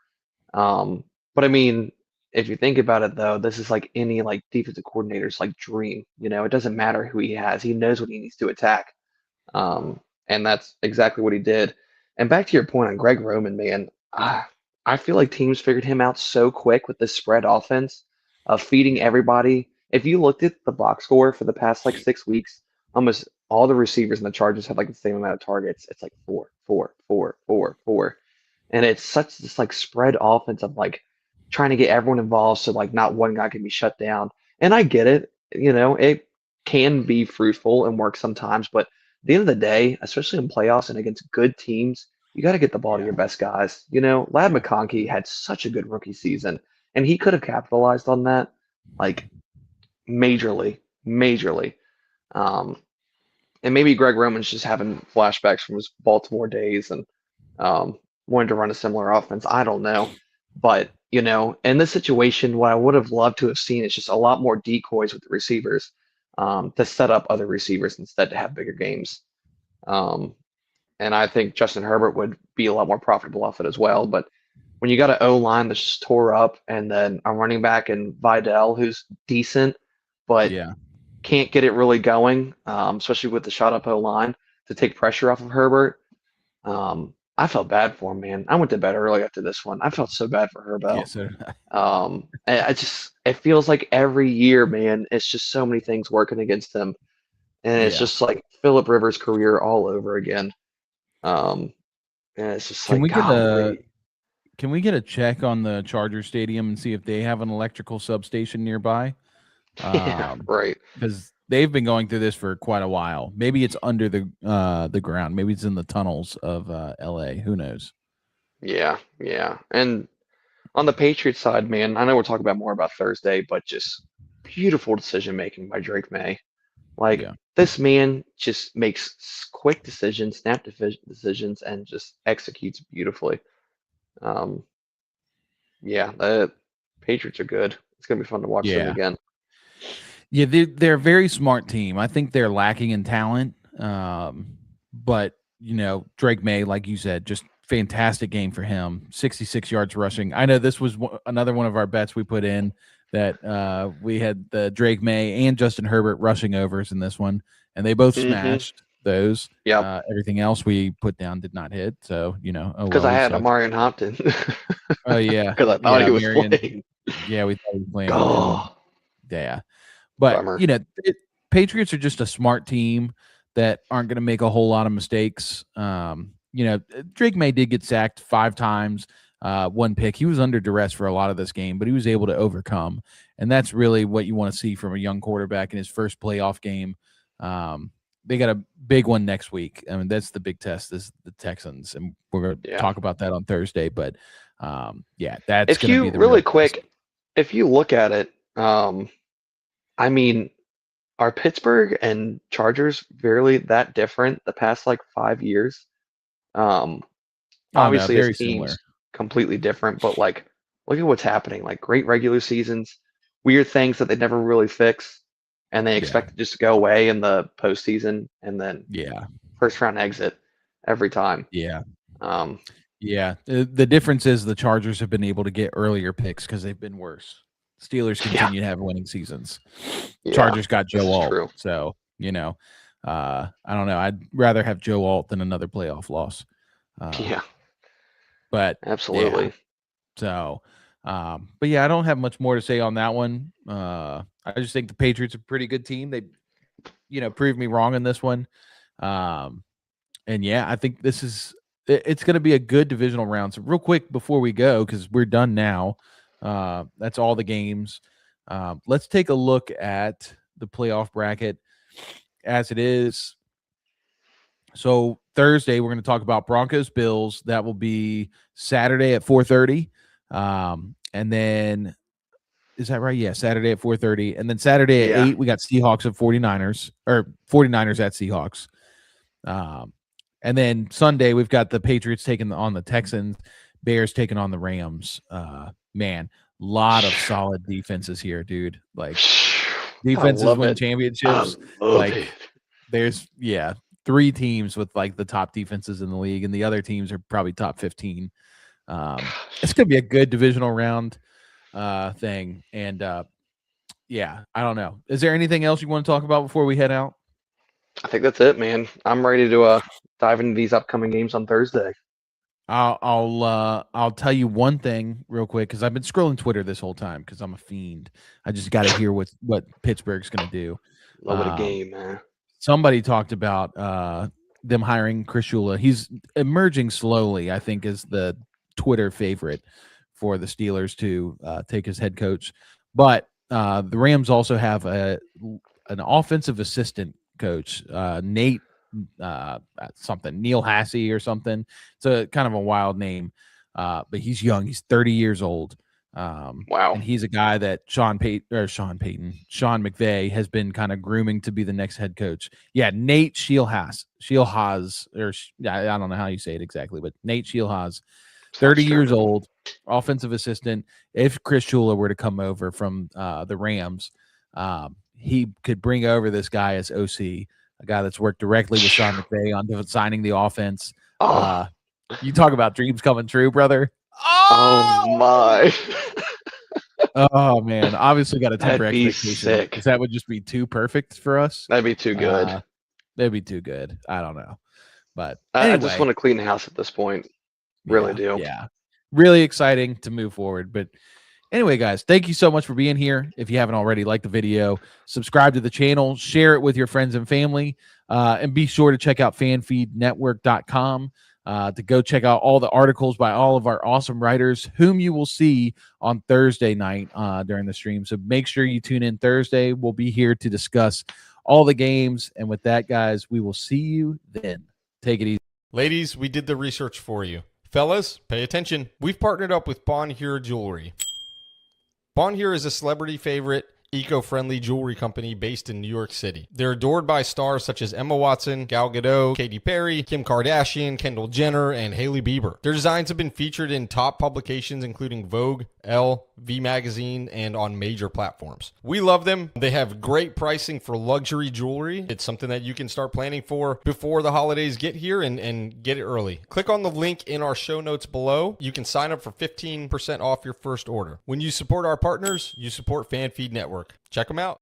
S3: But I mean, if you think about it though, this is like any like defensive coordinator's like dream. It doesn't matter who he has. He knows what he needs to attack. And that's exactly what he did. And back to your point on Greg Roman, man, I feel like teams figured him out so quick with this spread offense of feeding everybody. If you looked at the box score for the past like 6 weeks, almost all the receivers in the Chargers have like the same amount of targets. It's like 4, 4, 4, 4, 4. And it's such this like spread offense of like trying to get everyone involved so like not one guy can be shut down. And I get it, it can be fruitful and work sometimes, but at the end of the day, especially in playoffs and against good teams, you got to get the ball to your best guys. Ladd McConkey had such a good rookie season, and he could have capitalized on that like majorly. And maybe Greg Roman's just having flashbacks from his Baltimore days and wanted to run a similar offense. I don't know. But, in this situation, what I would have loved to have seen is just a lot more decoys with the receivers to set up other receivers instead to have bigger games. And I think Justin Herbert would be a lot more profitable off it as well. But when you got an O-line that's just tore up and then a running back in Vidal who's decent, but can't get it really going, especially with the shot up O-line to take pressure off of Herbert. I felt bad for him, man. I went to bed early after this one. I felt so bad for Herbert.
S1: Yes, sir.
S3: It feels like every year, man, it's just so many things working against him. And it's just like Phillip Rivers' career all over again. And it's just
S1: Can we get a check on the Charger Stadium and see if they have an electrical substation nearby?
S3: Right.
S1: Because they've been going through this for quite a while. Maybe it's under the ground. Maybe it's in the tunnels of LA. Who knows?
S3: Yeah. And on the Patriots side, man, I know we'll talk about more about Thursday, but just beautiful decision making by Drake May. This man just makes quick decisions, snap decisions, and just executes beautifully. The Patriots are good. It's gonna be fun to watch them again.
S1: Yeah, they're a very smart team. I think they're lacking in talent, but Drake May, like you said, just fantastic game for him. 66 yards rushing. I know this was another one of our bets we put in that we had the Drake May and Justin Herbert rushing overs in this one, and they both smashed those.
S3: Yeah.
S1: Everything else we put down did not hit. So
S3: because I had Omarion Hampton.
S1: Oh yeah,
S3: because I thought he was playing.
S1: Yeah, we thought he was playing.
S3: Oh.
S1: Yeah. But,
S3: Bummer.
S1: Patriots are just a smart team that aren't going to make a whole lot of mistakes. Drake May did get sacked 5 times, 1 pick. He was under duress for a lot of this game, but he was able to overcome. And that's really what you want to see from a young quarterback in his first playoff game. they got a big one next week. I mean, that's the big test is the Texans, and we're going to talk about that on Thursday. But that's going to be the
S3: really
S1: real
S3: quick.
S1: test.
S3: If you look at it, I mean, are Pittsburgh and Chargers really that different the past like 5 years? Obviously,
S1: very
S3: as teams,
S1: similar.
S3: completely different, but like, look at what's happening. Like, great regular seasons, weird things that they never really fix, and they expect it just to go away in the postseason, and then first round exit every time.
S1: The difference is the Chargers have been able to get earlier picks because they've been worse. Steelers continue to have winning seasons. Chargers got Joe Alt, so I don't know. I'd rather have Joe Alt than another playoff loss. But
S3: absolutely.
S1: So, but I don't have much more to say on that one. I just think the Patriots are a pretty good team. They, proved me wrong in this one. And I think it's going to be a good divisional round. So real quick before we go, because we're done now. That's all the games. Let's take a look at the playoff bracket as it is. So Thursday, we're going to talk about Broncos Bills. That will be Saturday at 4:30. And then, is that right? Yeah, Saturday at 4:30. And then Saturday at 8, we got Seahawks at 49ers, or 49ers at Seahawks. And then Sunday, we've got the Patriots taking on the Texans, Bears taking on the Rams. Man, a lot of solid defenses here, dude. Like, defenses win championships. Like, there's, 3 teams with like the top defenses in the league, and the other teams are probably top 15. It's going to be a good divisional round thing. And I don't know. Is there anything else you want to talk about before we head out?
S3: I think that's it, man. I'm ready to dive into these upcoming games on Thursday.
S1: I'll tell you one thing real quick, because I've been scrolling Twitter this whole time because I'm a fiend. I just got to hear what Pittsburgh's going to do.
S3: Love a game, man.
S1: Somebody talked about them hiring Chris Shula. He's emerging slowly, I think, as the Twitter favorite for the Steelers to take as head coach. But the Rams also have an offensive assistant coach, Neil Hassey or something. It's a kind of a wild name, but he's young. He's 30 years old.
S3: Wow.
S1: And he's a guy that Sean McVay has been kind of grooming to be the next head coach. Yeah, Nate Sheilhas, or I don't know how you say it exactly, but Nate Sheilhas, 30 years old, offensive assistant. If Chris Shula were to come over from the Rams, he could bring over this guy as OC, a guy that's worked directly with Sean McVay on designing the offense. You talk about dreams coming true, brother.
S3: Oh my.
S1: Oh man, obviously got to temper expectations, because that would just be too perfect for us.
S3: That'd be too good.
S1: That'd be too good. I don't know, but anyway,
S3: I just want to clean the house at this point. Really do.
S1: Yeah, really exciting to move forward. But anyway, guys, thank you so much for being here. If you haven't already, like the video, subscribe to the channel, share it with your friends and family, and be sure to check out fanfeednetwork.com. To go check out all the articles by all of our awesome writers, whom you will see on Thursday night during the stream. So make sure you tune in Thursday. We'll be here to discuss all the games. And with that, guys, we will see you then. Take it easy.
S2: Ladies, we did the research for you. Fellas, pay attention. We've partnered up with Bonheure Jewelry. Bonheure is a celebrity favorite, eco-friendly jewelry company based in New York City. They're adored by stars such as Emma Watson, Gal Gadot, Katy Perry, Kim Kardashian, Kendall Jenner, and Hailey Bieber. Their designs have been featured in top publications including Vogue, Elle, V Magazine, and on major platforms. We love them. They have great pricing for luxury jewelry. It's something that you can start planning for before the holidays get here and get it early. Click on the link in our show notes below. You can sign up for 15% off your first order. When you support our partners, you support FanFeed Network. Check them out.